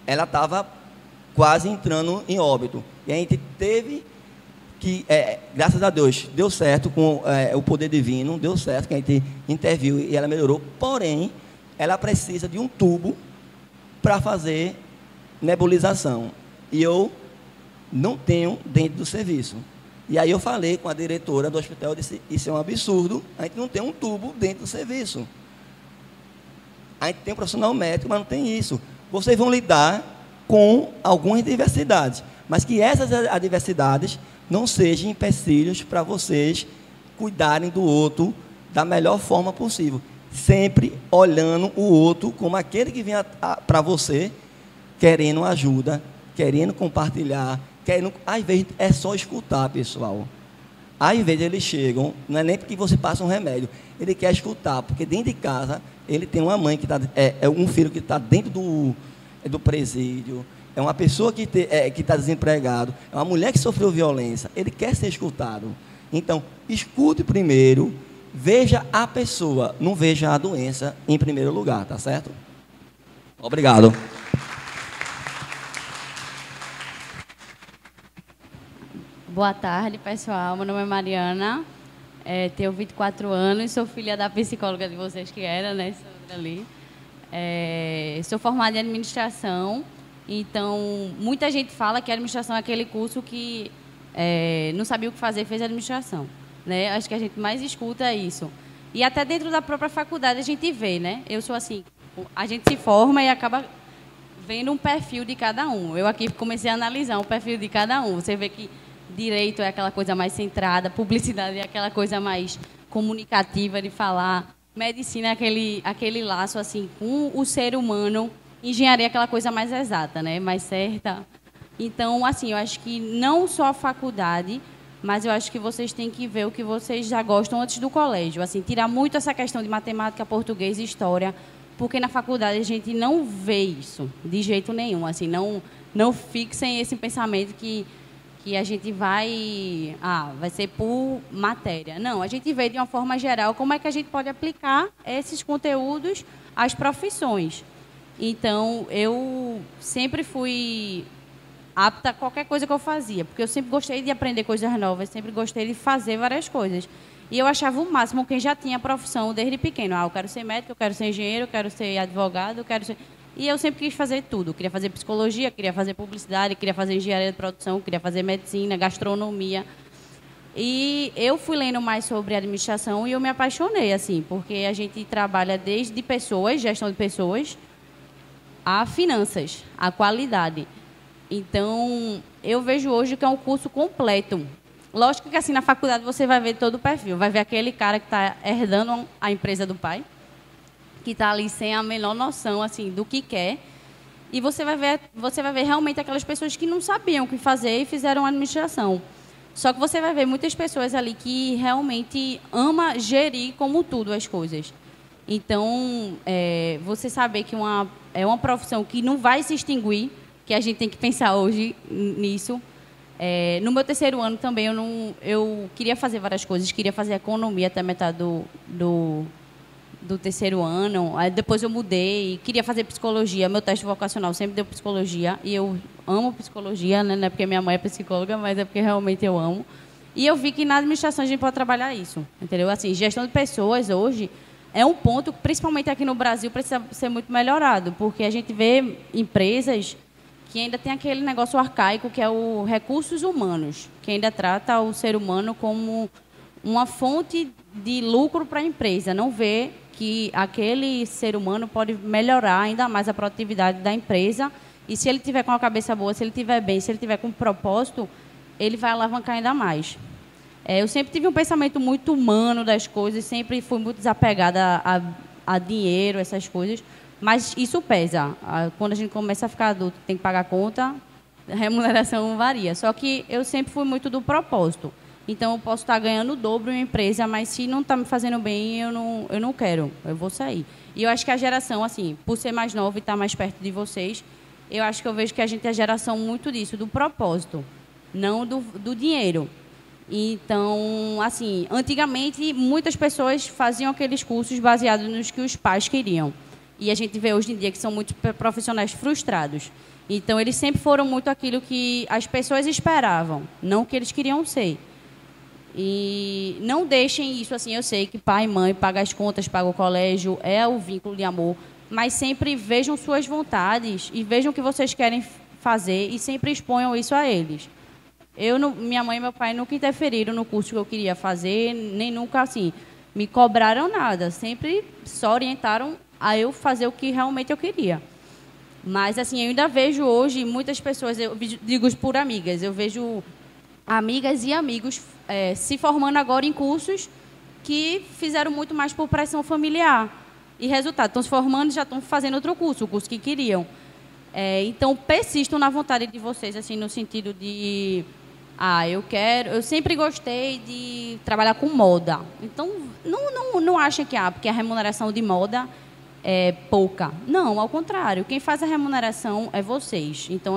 ela estava quase entrando em óbito. E a gente teve que, graças a Deus, deu certo com o poder divino, deu certo, que a gente interviu e ela melhorou. Porém, ela precisa de um tubo para fazer nebulização. E eu não tenho dentro do serviço. E aí eu falei com a diretora do hospital, eu disse, isso é um absurdo, a gente não tem um tubo dentro do serviço. A gente tem um profissional médico, mas não tem isso. Vocês vão lidar com algumas diversidades, mas que essas adversidades não sejam empecilhos para vocês cuidarem do outro da melhor forma possível. Sempre olhando o outro como aquele que vem para você, querendo ajuda, querendo compartilhar, às vezes é só escutar, pessoal. Às vezes eles chegam, não é nem porque você passa um remédio, ele quer escutar, porque dentro de casa ele tem uma mãe que está, um filho que está dentro do presídio, é uma pessoa que está desempregado, é uma mulher que sofreu violência, ele quer ser escutado. Então, escute primeiro, veja a pessoa, não veja a doença em primeiro lugar, tá certo? Obrigado. Boa tarde, pessoal. Meu nome é Mariana, tenho 24 anos, sou filha da psicóloga de vocês que era, né, Sandra ali. Sou formada em administração, então muita gente fala que a administração é aquele curso que não sabia o que fazer, fez administração, né? Acho que a gente mais escuta isso. E até dentro da própria faculdade a gente vê, né? Eu sou assim, a gente se forma e acaba vendo um perfil de cada um. Eu aqui comecei a analisar um perfil de cada um. Você vê que direito é aquela coisa mais centrada, publicidade é aquela coisa mais comunicativa de falar, medicina é aquele laço assim com o ser humano, engenharia é aquela coisa mais exata, né, mais certa. Então, assim, eu acho que não só a faculdade, mas eu acho que vocês têm que ver o que vocês já gostam antes do colégio, assim, tirar muito essa questão de matemática, português e história, porque na faculdade a gente não vê isso de jeito nenhum, assim, não fixem esse pensamento que a gente vai ser por matéria. Não, a gente vê de uma forma geral como é que a gente pode aplicar esses conteúdos às profissões. Então, eu sempre fui apta a qualquer coisa que eu fazia, porque eu sempre gostei de aprender coisas novas, sempre gostei de fazer várias coisas. E eu achava o máximo quem já tinha profissão desde pequeno. Eu quero ser médico, eu quero ser engenheiro, eu quero ser advogado, eu quero ser... E eu sempre quis fazer tudo. Queria fazer psicologia, queria fazer publicidade, queria fazer engenharia de produção, queria fazer medicina, gastronomia. E eu fui lendo mais sobre administração e eu me apaixonei, assim, porque a gente trabalha desde pessoas, gestão de pessoas, a finanças, a qualidade. Então, eu vejo hoje que é um curso completo. Lógico que, assim, na faculdade você vai ver todo o perfil. Vai ver aquele cara que está herdando a empresa do pai, que está ali sem a menor noção assim do que quer, e você vai ver realmente aquelas pessoas que não sabiam o que fazer e fizeram administração. Só que você vai ver muitas pessoas ali que realmente ama gerir como tudo as coisas. Então, você saber que é uma profissão que não vai se extinguir, que a gente tem que pensar hoje nisso, No meu terceiro ano também eu queria fazer várias coisas, queria fazer economia até metade do terceiro ano. Aí depois eu mudei, queria fazer psicologia. Meu teste vocacional sempre deu psicologia e eu amo psicologia, né? Não é porque minha mãe é psicóloga, mas é porque realmente eu amo. E eu vi que na administração a gente pode trabalhar isso, entendeu? Assim, gestão de pessoas hoje é um ponto, principalmente aqui no Brasil, precisa ser muito melhorado, porque a gente vê empresas que ainda tem aquele negócio arcaico que é o recursos humanos, que ainda trata o ser humano como uma fonte de lucro para a empresa, não vê que aquele ser humano pode melhorar ainda mais a produtividade da empresa e se ele tiver com a cabeça boa, se ele tiver bem, se ele tiver com propósito, ele vai alavancar ainda mais. Eu sempre tive um pensamento muito humano das coisas, sempre fui muito desapegada a dinheiro, essas coisas, mas isso pesa. Quando a gente começa a ficar adulto, tem que pagar conta, a remuneração varia. Só que eu sempre fui muito do propósito. Então, eu posso estar ganhando o dobro em uma empresa, mas se não está me fazendo bem, eu não quero, eu vou sair. E eu acho que a geração, assim, por ser mais nova e estar mais perto de vocês, eu acho que eu vejo que a gente é a geração muito disso, do propósito, não do dinheiro. Então, assim, antigamente, muitas pessoas faziam aqueles cursos baseados nos que os pais queriam. E a gente vê hoje em dia que são muitos profissionais frustrados. Então, eles sempre foram muito aquilo que as pessoas esperavam, não o que eles queriam ser. E não deixem isso assim, eu sei que pai e mãe pagam as contas, pagam o colégio, é o vínculo de amor, mas sempre vejam suas vontades e vejam o que vocês querem fazer e sempre exponham isso a eles. Minha mãe e meu pai nunca interferiram no curso que eu queria fazer, nem nunca assim, me cobraram nada, sempre só orientaram a eu fazer o que realmente eu queria. Mas assim, eu ainda vejo hoje muitas pessoas, eu digo por amigas, eu vejo amigas e amigos se formando agora em cursos que fizeram muito mais por pressão familiar. E resultado, estão se formando e já estão fazendo outro curso, o curso que queriam. Então, persistam na vontade de vocês, assim, no sentido de... eu sempre gostei de trabalhar com moda. Então, não achem que porque a remuneração de moda é pouca. Não, ao contrário. Quem faz a remuneração é vocês. Então,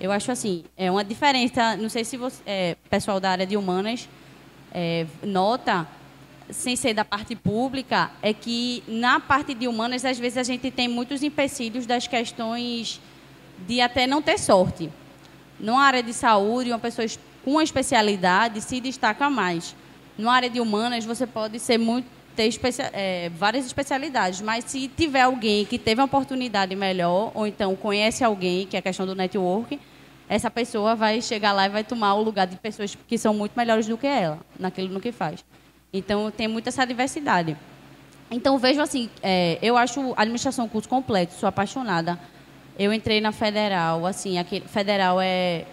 eu acho assim, é uma diferença, não sei se você, pessoal da área de humanas nota, sem ser da parte pública, é que na parte de humanas, às vezes, a gente tem muitos empecilhos das questões de até não ter sorte. Na área de saúde, uma pessoa com uma especialidade se destaca mais. Na área de humanas, você pode ter várias especialidades, mas se tiver alguém que teve uma oportunidade melhor, ou então conhece alguém, que é a questão do network, essa pessoa vai chegar lá e vai tomar o lugar de pessoas que são muito melhores do que ela, no que faz. Então, tem muita essa diversidade. Então, vejo assim, eu acho a administração um curso completo, sou apaixonada. Eu entrei na Federal, assim, Federal é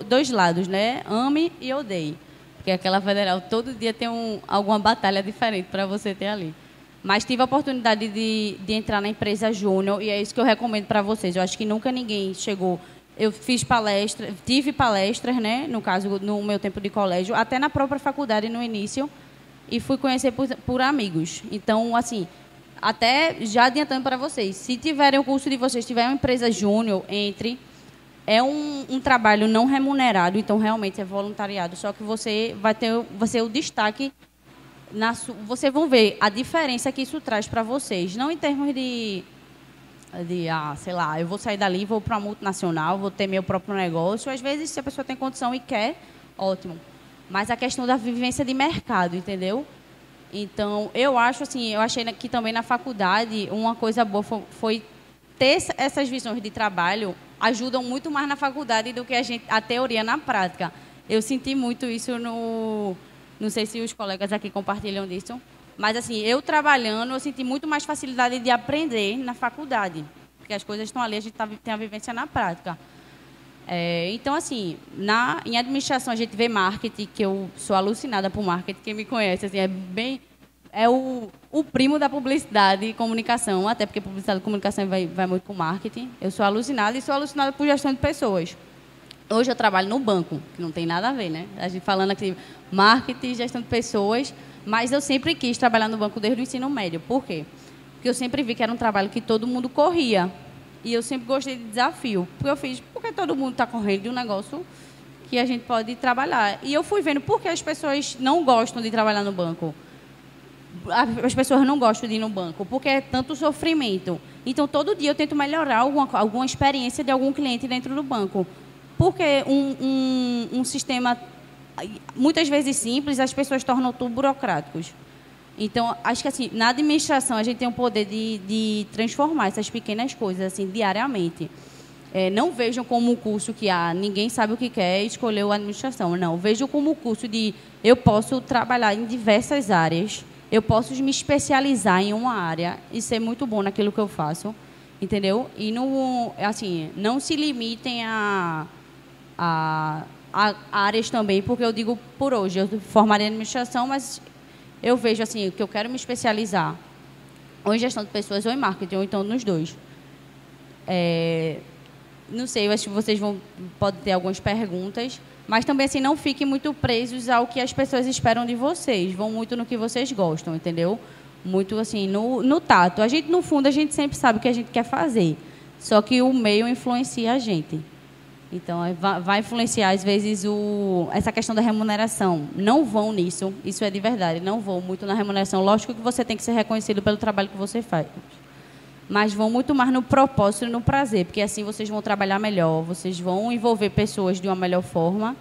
dois lados, né? Ame e odeie. Porque aquela Federal, todo dia tem alguma batalha diferente para você ter ali. Mas tive a oportunidade de entrar na empresa Júnior, e é isso que eu recomendo para vocês. Eu acho que nunca ninguém chegou... Eu tive palestras, né? No caso, no meu tempo de colégio, até na própria faculdade, no início, e fui conhecer por amigos. Então, assim, até já adiantando para vocês, se tiverem o curso de vocês, tiver uma empresa Júnior, entre... É um trabalho não remunerado, então realmente é voluntariado, só que você vai ter o destaque, vocês vão ver a diferença que isso traz para vocês, não em termos de sei lá, eu vou sair dali e vou para uma multinacional, vou ter meu próprio negócio, às vezes se a pessoa tem condição e quer, ótimo, mas a questão da vivência de mercado, entendeu? Então, eu achei que também na faculdade uma coisa boa foi ter essas visões de trabalho, ajudam muito mais na faculdade do que a teoria na prática. Eu senti muito isso não sei se os colegas aqui compartilham disso, mas assim, eu trabalhando, eu senti muito mais facilidade de aprender na faculdade, porque as coisas estão ali, a gente tem a vivência na prática. Então, assim, em administração a gente vê marketing, que eu sou alucinada por marketing, quem me conhece, assim, é o primo da publicidade e comunicação, até porque publicidade e comunicação vai muito com marketing. Eu sou alucinada e sou alucinada por gestão de pessoas. Hoje eu trabalho no banco, que não tem nada a ver, né? A gente falando aqui marketing e gestão de pessoas, mas eu sempre quis trabalhar no banco desde o ensino médio. Por quê? Porque eu sempre vi que era um trabalho que todo mundo corria. E eu sempre gostei de desafio. Porque todo mundo está correndo de um negócio que a gente pode trabalhar. E eu fui vendo por que as pessoas não gostam de trabalhar no banco. As pessoas não gostam de ir no banco, porque é tanto sofrimento. Então, todo dia eu tento melhorar alguma experiência de algum cliente dentro do banco. Porque um sistema, muitas vezes simples, as pessoas tornam tudo burocráticos. Então, acho que assim, na administração, a gente tem o poder de transformar essas pequenas coisas assim, diariamente. Não vejam como um curso que ninguém sabe o que quer e escolheu a administração. Não, vejam como um curso de eu posso trabalhar em diversas áreas, eu posso me especializar em uma área e ser muito bom naquilo que eu faço, entendeu? E não se limitem a áreas também, porque eu digo por hoje, eu formaria em administração, mas eu vejo assim que eu quero me especializar ou em gestão de pessoas ou em marketing, ou então nos dois. Não sei, eu acho que vocês podem ter algumas perguntas, mas também assim, não fiquem muito presos ao que as pessoas esperam de vocês. Vão muito no que vocês gostam, entendeu? Muito assim, no tato. No fundo, a gente sempre sabe o que a gente quer fazer. Só que o meio influencia a gente. Então, vai influenciar, às vezes, essa questão da remuneração. Não vão nisso, isso é de verdade. Não vão muito na remuneração. Lógico que você tem que ser reconhecido pelo trabalho que você faz. Mas vão muito mais no propósito e no prazer, porque assim vocês vão trabalhar melhor, vocês vão envolver pessoas de uma melhor forma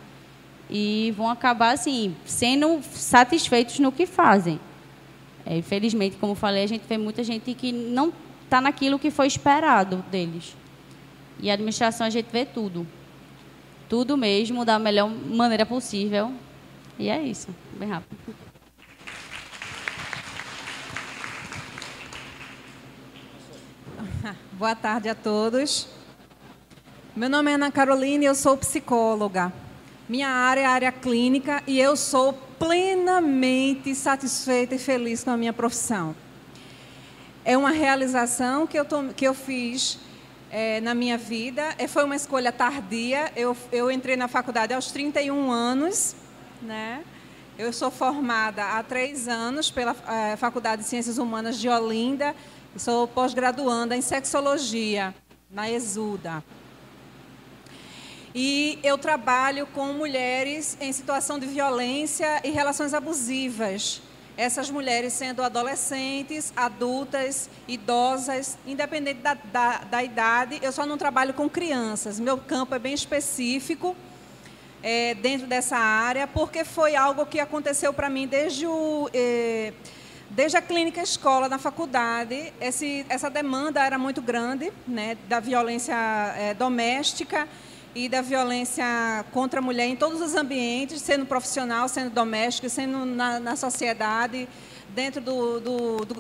e vão acabar assim sendo satisfeitos no que fazem. Infelizmente, como falei, a gente vê muita gente que não está naquilo que foi esperado deles. E a administração a gente vê tudo. Tudo mesmo, da melhor maneira possível. E é isso, bem rápido. Boa tarde a todos. Meu nome é Ana Carolina e eu sou psicóloga. Minha área é a área clínica e eu sou plenamente satisfeita e feliz com a minha profissão. É uma realização que eu fiz na minha vida. Foi uma escolha tardia. Eu entrei na faculdade aos 31 anos, né? Eu sou formada há 3 anos pela Faculdade de Ciências Humanas de Olinda. Sou pós-graduanda em sexologia, na Exuda. E eu trabalho com mulheres em situação de violência e relações abusivas. Essas mulheres sendo adolescentes, adultas, idosas, independente da idade. Eu só não trabalho com crianças. Meu campo é bem específico dentro dessa área, porque foi algo que aconteceu para mim desde a clínica escola, na faculdade. Essa demanda era muito grande, né, da violência doméstica e da violência contra a mulher em todos os ambientes, sendo profissional, sendo doméstico, sendo na sociedade, dentro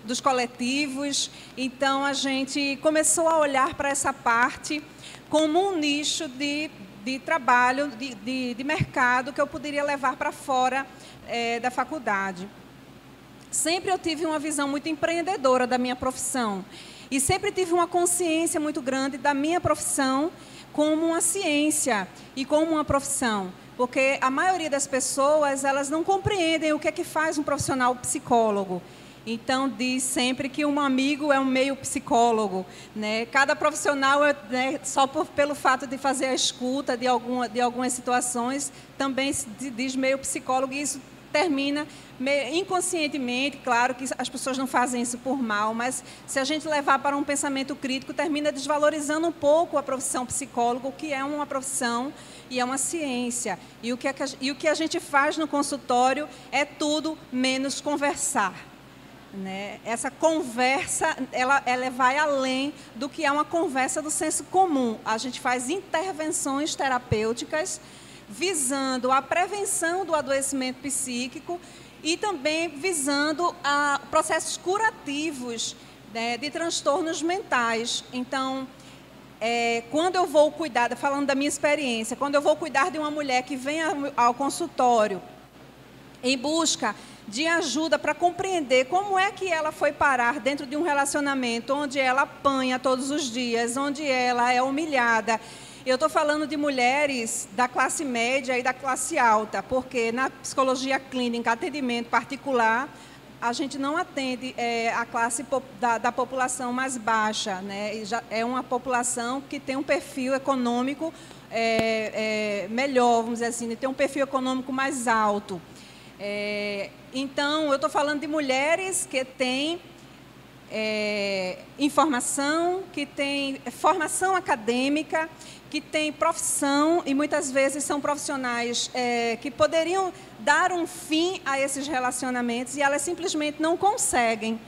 dos coletivos. Então, a gente começou a olhar para essa parte como um nicho de trabalho, de mercado, que eu poderia levar para fora da faculdade. Sempre eu tive uma visão muito empreendedora da minha profissão e sempre tive uma consciência muito grande da minha profissão como uma ciência e como uma profissão, porque a maioria das pessoas, elas não compreendem o que é que faz um profissional psicólogo. Então, diz sempre que um amigo é um meio psicólogo, né? Cada profissional, só pelo fato de fazer a escuta de algumas situações, também se diz meio psicólogo, e isso termina inconscientemente. Claro que as pessoas não fazem isso por mal, mas se a gente levar para um pensamento crítico, termina desvalorizando um pouco a profissão psicólogo, que é uma profissão e é uma ciência. E o que a gente faz no consultório é tudo menos conversar, né? Essa conversa, ela vai além do que é uma conversa do senso comum. A gente faz intervenções terapêuticas visando a prevenção do adoecimento psíquico e também visando processos curativos, né, de transtornos mentais. Então, quando eu vou cuidar, falando da minha experiência, quando eu vou cuidar de uma mulher que vem ao consultório em busca de ajuda para compreender como é que ela foi parar dentro de um relacionamento onde ela apanha todos os dias, onde ela é humilhada. Eu estou falando de mulheres da classe média e da classe alta, porque na psicologia clínica, atendimento particular, a gente não atende a classe da população mais baixa, né? É uma população que tem um perfil econômico melhor, vamos dizer assim, tem um perfil econômico mais alto. Então, eu estou falando de mulheres que têm informação, que têm formação acadêmica, que têm profissão e muitas vezes são profissionais que poderiam dar um fim a esses relacionamentos e elas simplesmente não conseguem.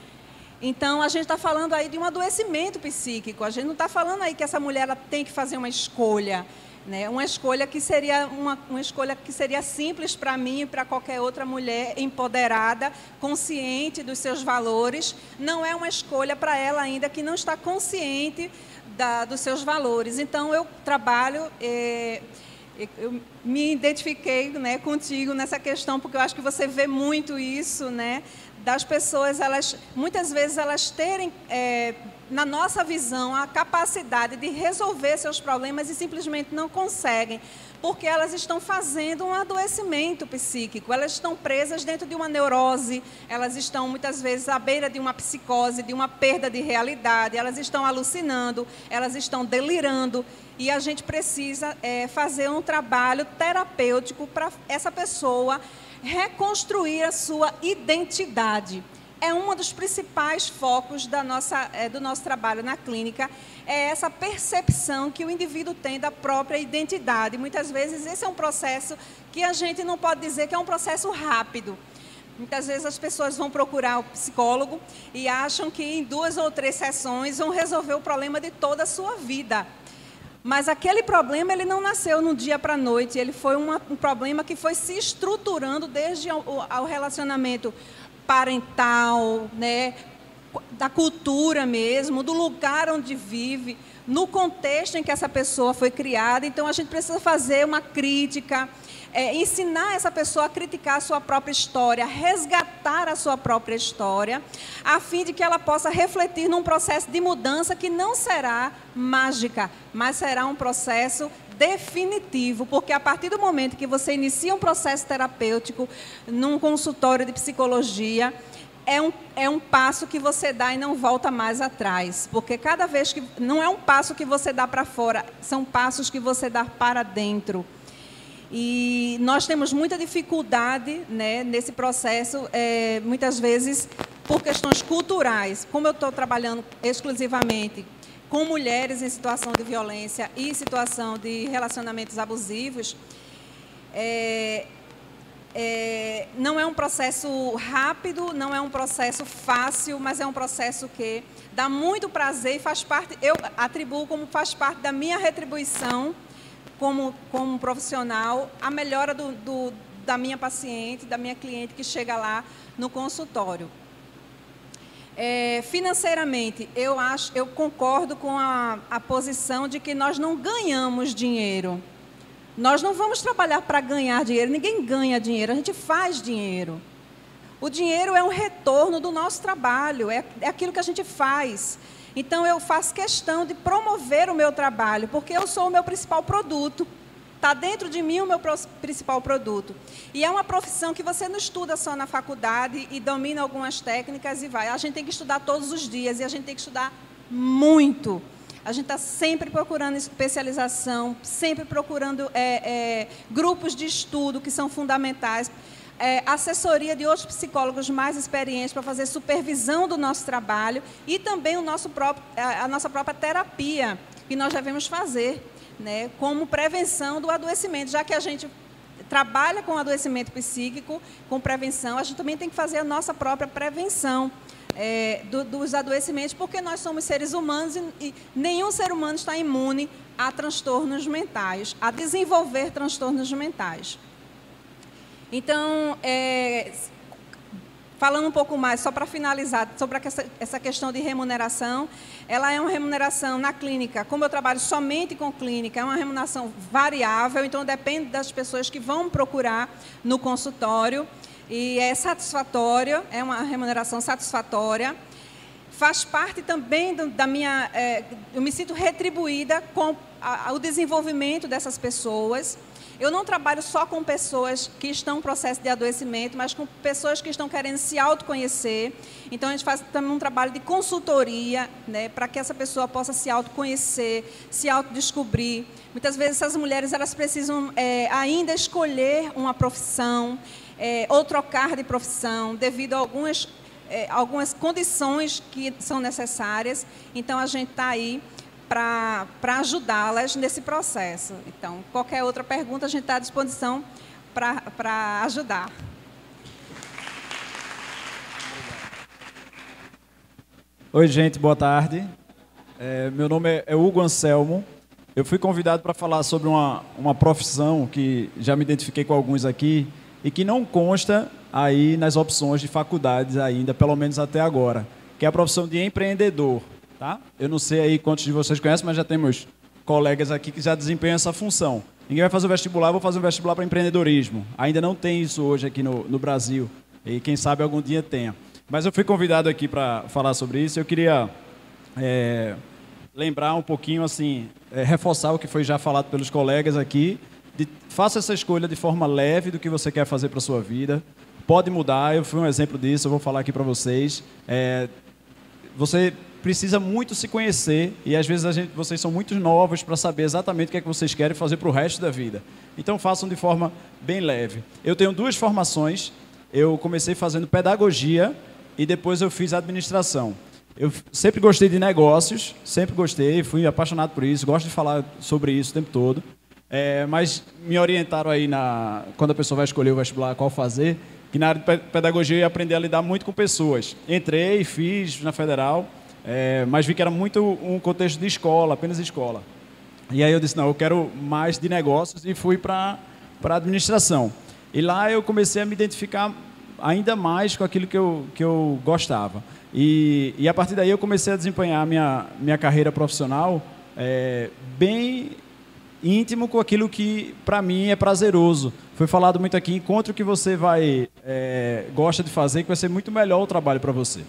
Então, a gente está falando aí de um adoecimento psíquico, a gente não está falando aí que essa mulher ela tem que fazer uma escolha, né? Uma escolha que seria uma escolha que seria simples para mim e para qualquer outra mulher empoderada, consciente dos seus valores. Não é uma escolha para ela ainda que não está consciente dos seus valores. Então, eu trabalho, eu me identifiquei, né, contigo nessa questão, porque eu acho que você vê muito isso, né, das pessoas, muitas vezes elas terem, na nossa visão, a capacidade de resolver seus problemas e simplesmente não conseguem, porque elas estão fazendo um adoecimento psíquico, elas estão presas dentro de uma neurose, elas estão muitas vezes à beira de uma psicose, de uma perda de realidade, elas estão alucinando, elas estão delirando, e a gente precisa fazer um trabalho terapêutico para essa pessoa reconstruir a sua identidade. É um dos principais focos do nosso trabalho na clínica, é essa percepção que o indivíduo tem da própria identidade. Muitas vezes esse é um processo que a gente não pode dizer que é um processo rápido. Muitas vezes as pessoas vão procurar o psicólogo e acham que em 2 ou 3 sessões vão resolver o problema de toda a sua vida. Mas aquele problema ele não nasceu no dia para a noite, ele foi um problema que foi se estruturando desde o relacionamento parental, né, da cultura mesmo, do lugar onde vive, no contexto em que essa pessoa foi criada. Então, a gente precisa fazer uma crítica, ensinar essa pessoa a criticar a sua própria história, resgatar a sua própria história, a fim de que ela possa refletir num processo de mudança que não será mágica, mas será um processo definitivo, porque a partir do momento que você inicia um processo terapêutico num consultório de psicologia, é um passo que você dá e não volta mais atrás, porque cada vez que não é um passo que você dá para fora, são passos que você dá para dentro. E nós temos muita dificuldade, né, nesse processo, muitas vezes por questões culturais. Como eu estou trabalhando exclusivamente com mulheres em situação de violência e situação de relacionamentos abusivos, não é um processo rápido, não é um processo fácil, mas é um processo que dá muito prazer e faz parte, eu atribuo como faz parte da minha retribuição como profissional, a melhora da minha paciente, da minha cliente que chega lá no consultório. Financeiramente, eu concordo com a posição de que nós não ganhamos dinheiro. Nós não vamos trabalhar para ganhar dinheiro, ninguém ganha dinheiro, a gente faz dinheiro. O dinheiro é um retorno do nosso trabalho, é aquilo que a gente faz. Então, eu faço questão de promover o meu trabalho, porque eu sou o meu principal produto. Está dentro de mim o meu principal produto. E é uma profissão que você não estuda só na faculdade e domina algumas técnicas e vai. A gente tem que estudar todos os dias e a gente tem que estudar muito. A gente está sempre procurando especialização, sempre procurando grupos de estudo que são fundamentais, assessoria de outros psicólogos mais experientes para fazer supervisão do nosso trabalho e também a nossa própria terapia, que nós devemos fazer, né, como prevenção do adoecimento. Já que a gente trabalha com adoecimento psíquico, com prevenção, a gente também tem que fazer a nossa própria prevenção dos adoecimentos, porque nós somos seres humanos e nenhum ser humano está imune a transtornos mentais, a desenvolver transtornos mentais. Então, falando um pouco mais, só para finalizar, sobre essa questão de remuneração, ela é uma remuneração na clínica, como eu trabalho somente com clínica, é uma remuneração variável, então depende das pessoas que vão procurar no consultório, e é satisfatória, é uma remuneração satisfatória. Faz parte também da minha... eu me sinto retribuída com o desenvolvimento dessas pessoas. Eu não trabalho só com pessoas que estão em processo de adoecimento, mas com pessoas que estão querendo se autoconhecer. Então, a gente faz também um trabalho de consultoria, né, para que essa pessoa possa se autoconhecer, se autodescobrir. Muitas vezes, essas mulheres elas precisam ainda escolher uma profissão, ou trocar de profissão, devido a algumas condições que são necessárias. Então, a gente está aí para ajudá-las nesse processo. Então, qualquer outra pergunta, a gente está à disposição para ajudar. Oi, gente, boa tarde. Meu nome é Hugo Anselmo. Eu fui convidado para falar sobre uma profissão que já me identifiquei com alguns aqui e que não consta aí nas opções de faculdades ainda, pelo menos até agora, que é a profissão de empreendedor. Tá? Eu não sei aí quantos de vocês conhecem, mas já temos colegas aqui que já desempenham essa função. Ninguém vai fazer o vestibular, eu vou fazer um vestibular para empreendedorismo. Ainda não tem isso hoje aqui no Brasil, e quem sabe algum dia tenha. Mas eu fui convidado aqui para falar sobre isso. Eu queria lembrar um pouquinho, assim, reforçar o que foi já falado pelos colegas aqui. Faça essa escolha de forma leve do que você quer fazer para a sua vida. Pode mudar, eu fui um exemplo disso, eu vou falar aqui para vocês. Você precisa muito se conhecer e às vezes vocês são muito novos para saber exatamente o que é que vocês querem fazer para o resto da vida. Então façam de forma bem leve. Eu tenho 2 formações. Eu comecei fazendo pedagogia e depois eu fiz administração. Eu sempre gostei de negócios, sempre gostei, fui apaixonado por isso, gosto de falar sobre isso o tempo todo. Mas me orientaram aí quando a pessoa vai escolher o vestibular qual fazer, que na área de pedagogia eu ia aprender a lidar muito com pessoas. Entrei, fiz na Federal. Mas vi que era muito um contexto de escola, apenas escola. E aí eu disse, não, eu quero mais de negócios e fui para a administração. E lá eu comecei a me identificar ainda mais com aquilo que eu gostava. E a partir daí eu comecei a desempenhar a minha carreira profissional bem íntimo com aquilo que para mim é prazeroso. Foi falado muito aqui, encontre o que você gosta de fazer, que vai ser muito melhor o trabalho para você.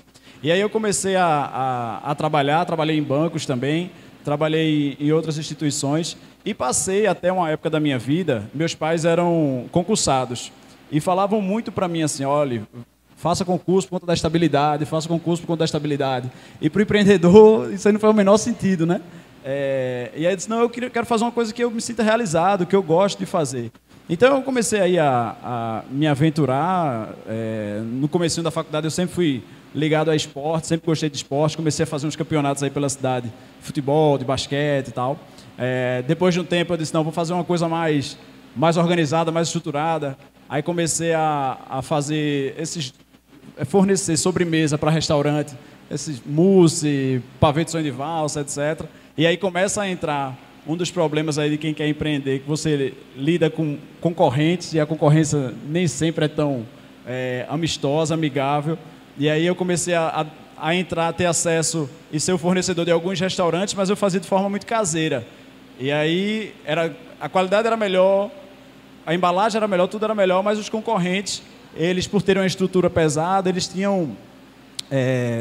E aí eu comecei a trabalhar, trabalhei em bancos também, trabalhei em outras instituições e passei até uma época da minha vida, meus pais eram concursados e falavam muito para mim assim, olha, faça concurso por conta da estabilidade, faça concurso por conta da estabilidade. E para o empreendedor isso aí não faz o menor sentido, né? E aí eu disse, não, eu quero fazer uma coisa que eu me sinta realizado, que eu gosto de fazer. Então eu comecei aí a me aventurar, no comecinho da faculdade eu sempre fui ligado a esporte, sempre gostei de esporte, comecei a fazer uns campeonatos aí pela cidade, de futebol, de basquete e tal. Depois de um tempo eu disse, não, vou fazer uma coisa mais organizada, mais estruturada. Aí comecei a fazer fornecer sobremesa para restaurante, esses mousse, pavê de sonho de valsa, etc. E aí começa a entrar um dos problemas aí de quem quer empreender, que você lida com concorrentes e a concorrência nem sempre é tão amistosa, amigável. E aí eu comecei a entrar, a ter acesso e ser o fornecedor de alguns restaurantes, mas eu fazia de forma muito caseira. E aí a qualidade era melhor, a embalagem era melhor, tudo era melhor, mas os concorrentes, eles por terem uma estrutura pesada, eles tinham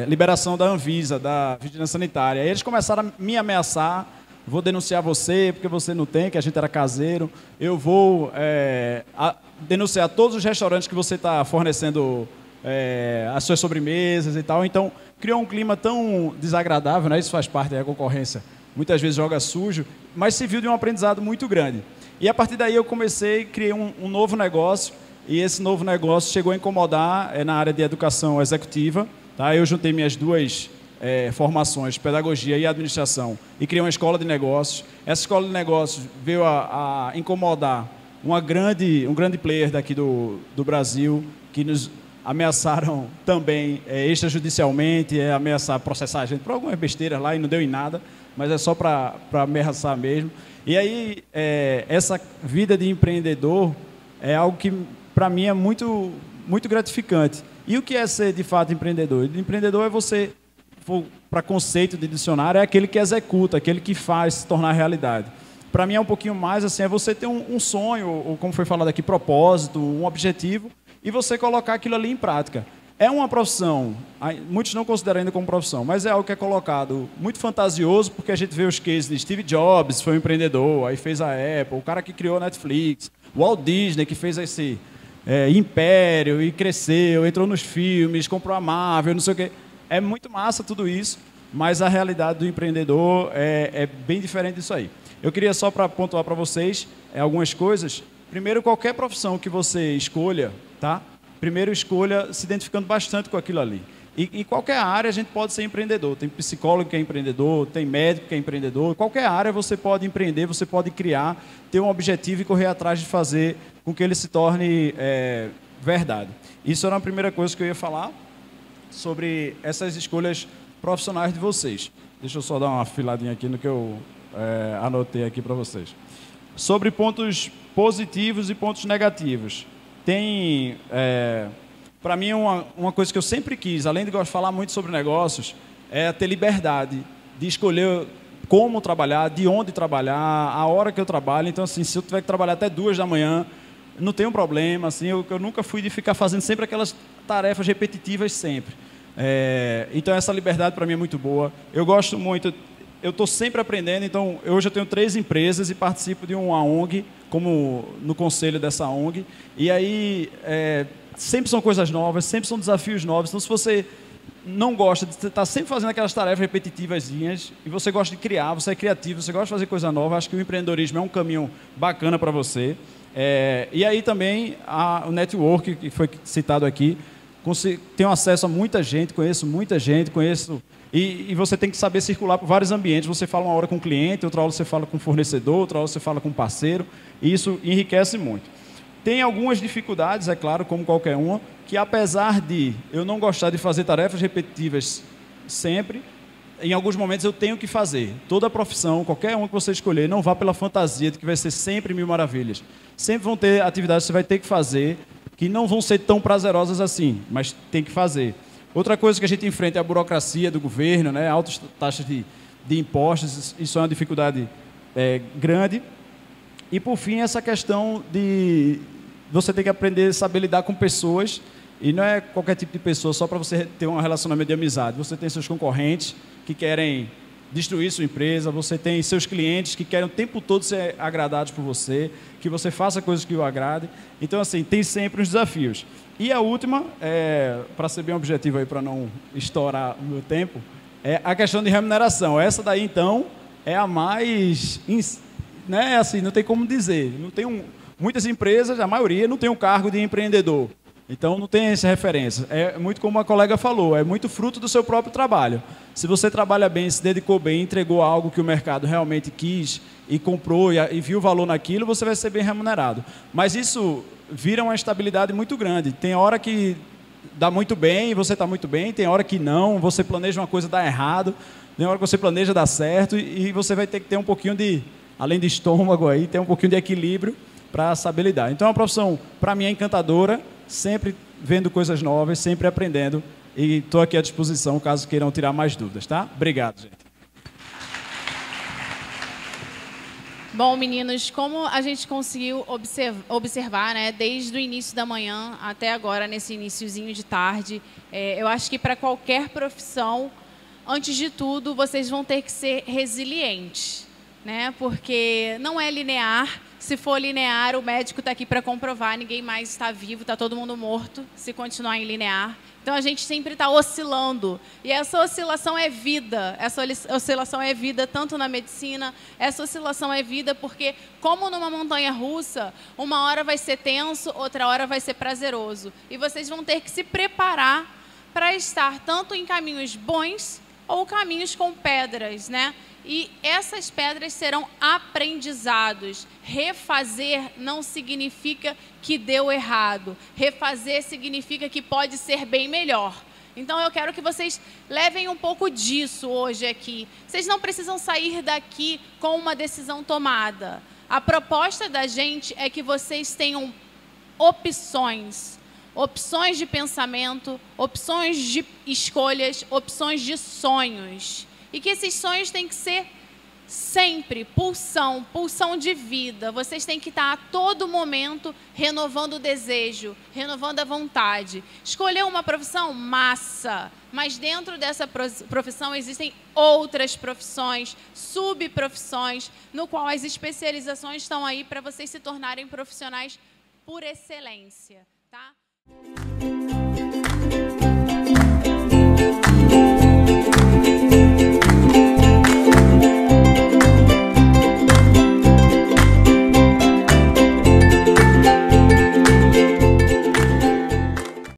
liberação da Anvisa, da Vigilância Sanitária. Aí eles começaram a me ameaçar, vou denunciar você, porque você não tem, que a gente era caseiro, eu vou denunciar todos os restaurantes que você está fornecendo as suas sobremesas e tal. Então, criou um clima tão desagradável, né? Isso faz parte da concorrência. Muitas vezes joga sujo, mas serviu de um aprendizado muito grande. E a partir daí eu criei um novo negócio, e esse novo negócio chegou a incomodar na área de educação executiva. Tá? Eu juntei minhas 2 formações, pedagogia e administração, e criei uma escola de negócios. Essa escola de negócios veio a incomodar um grande player daqui do Brasil, que nos ameaçaram também extrajudicialmente, ameaçar processar a gente por algumas besteiras lá e não deu em nada, mas é só para ameaçar mesmo. E aí, essa vida de empreendedor é algo que, para mim, é muito, muito gratificante. E o que é ser, de fato, empreendedor? Empreendedor é você, para conceito de dicionário, é aquele que executa, aquele que faz se tornar realidade. Para mim, é um pouquinho mais assim, é você ter um sonho, ou como foi falado aqui, propósito, um objetivo, e você colocar aquilo ali em prática. É uma profissão, muitos não consideram ainda como profissão, mas é algo que é colocado muito fantasioso, porque a gente vê os cases de Steve Jobs, foi um empreendedor, aí fez a Apple, o cara que criou a Netflix, Walt Disney, que fez esse império e cresceu, entrou nos filmes, comprou a Marvel, não sei o quê. É muito massa tudo isso, mas a realidade do empreendedor é bem diferente disso aí. Eu queria só para pontuar para vocês algumas coisas. Primeiro, qualquer profissão que você escolha, tá? Primeiro escolha se identificando bastante com aquilo ali. E em qualquer área a gente pode ser empreendedor. Tem psicólogo que é empreendedor, tem médico que é empreendedor. Em qualquer área você pode empreender, você pode criar, ter um objetivo e correr atrás de fazer com que ele se torne verdade. Isso era a primeira coisa que eu ia falar sobre essas escolhas profissionais de vocês. Deixa eu só dar uma afiladinha aqui no que eu anotei aqui para vocês. Sobre pontos positivos e pontos negativos. Tem... para mim, uma coisa que eu sempre quis, além de falar muito sobre negócios, é ter liberdade de escolher como trabalhar, de onde trabalhar, a hora que eu trabalho. Então, assim, se eu tiver que trabalhar até 2 da manhã, não tem um problema. Assim, eu nunca fui de ficar fazendo sempre aquelas tarefas repetitivas sempre. Então, essa liberdade para mim é muito boa. Eu gosto muito, eu estou sempre aprendendo. Então, hoje eu tenho 3 empresas e participo de uma ONG, como no conselho dessa ONG. E aí... sempre são coisas novas, sempre são desafios novos. Então, se você não gosta de estar sempre fazendo aquelas tarefas repetitivazinhas e você gosta de criar, você é criativo, você gosta de fazer coisa nova, acho que o empreendedorismo é um caminho bacana para você. E aí também o network, que foi citado aqui, tenho acesso a muita gente, conheço muita gente, e você tem que saber circular por vários ambientes. Você fala uma hora com o cliente, outra hora você fala com o fornecedor, outra hora você fala com o parceiro, e isso enriquece muito. Tem algumas dificuldades, é claro, como qualquer uma, que apesar de eu não gostar de fazer tarefas repetitivas sempre, em alguns momentos eu tenho que fazer. Toda profissão, qualquer uma que você escolher, não vá pela fantasia de que vai ser sempre mil maravilhas. Sempre vão ter atividades que você vai ter que fazer, que não vão ser tão prazerosas assim, mas tem que fazer. Outra coisa que a gente enfrenta é a burocracia do governo, né? Altas taxas de impostos, isso é uma dificuldade grande. E, por fim, essa questão de... você tem que aprender a saber lidar com pessoas, e não é qualquer tipo de pessoa só para você ter um relacionamento de amizade. Você tem seus concorrentes que querem destruir sua empresa, você tem seus clientes que querem o tempo todo ser agradados por você, que você faça coisas que o agradem. Então, assim, tem sempre os desafios. E a última, para ser bem objetivo aí, para não estourar o meu tempo, é a questão de remuneração. Essa daí, então, é a mais... né, assim, não tem como dizer. Não tem muitas empresas, a maioria, não tem um cargo de empreendedor. Então, não tem essa referência. É muito como a colega falou, é muito fruto do seu próprio trabalho. Se você trabalha bem, se dedicou bem, entregou algo que o mercado realmente quis e comprou e viu valor naquilo, você vai ser bem remunerado. Mas isso vira uma estabilidade muito grande. Tem hora que dá muito bem e você está muito bem, tem hora que não, você planeja uma coisa, dá errado, tem hora que você planeja, dá certo, e você vai ter que ter um pouquinho de, além de estômago aí, ter um pouquinho de equilíbrio para saber lidar. Então, é uma profissão, para mim, é encantadora, sempre vendo coisas novas, sempre aprendendo, e estou aqui à disposição caso queiram tirar mais dúvidas, tá? Obrigado, gente. Bom, meninos, como a gente conseguiu observar, né, desde o início da manhã até agora, nesse iniciozinho de tarde, eu acho que para qualquer profissão, antes de tudo, vocês vão ter que ser resilientes, né? Porque não é linear. Se for linear, o médico está aqui para comprovar, ninguém mais está vivo, está todo mundo morto, se continuar em linear. Então, a gente sempre está oscilando. E essa oscilação é vida. Essa oscilação é vida tanto na medicina, essa oscilação é vida porque, como numa montanha-russa, uma hora vai ser tenso, outra hora vai ser prazeroso. E vocês vão ter que se preparar para estar tanto em caminhos bons ou caminhos com pedras, né? E essas pedras serão aprendizados. Refazer não significa que deu errado. Refazer significa que pode ser bem melhor. Então, eu quero que vocês levem um pouco disso hoje aqui. Vocês não precisam sair daqui com uma decisão tomada. A proposta da gente é que vocês tenham opções. Opções de pensamento, opções de escolhas, opções de sonhos. E que esses sonhos têm que ser Sempre, pulsão de vida. Vocês têm que estar a todo momento renovando o desejo, renovando a vontade. Escolher uma profissão? Massa! Mas dentro dessa profissão existem outras profissões, subprofissões, no qual as especializações estão aí para vocês se tornarem profissionais por excelência.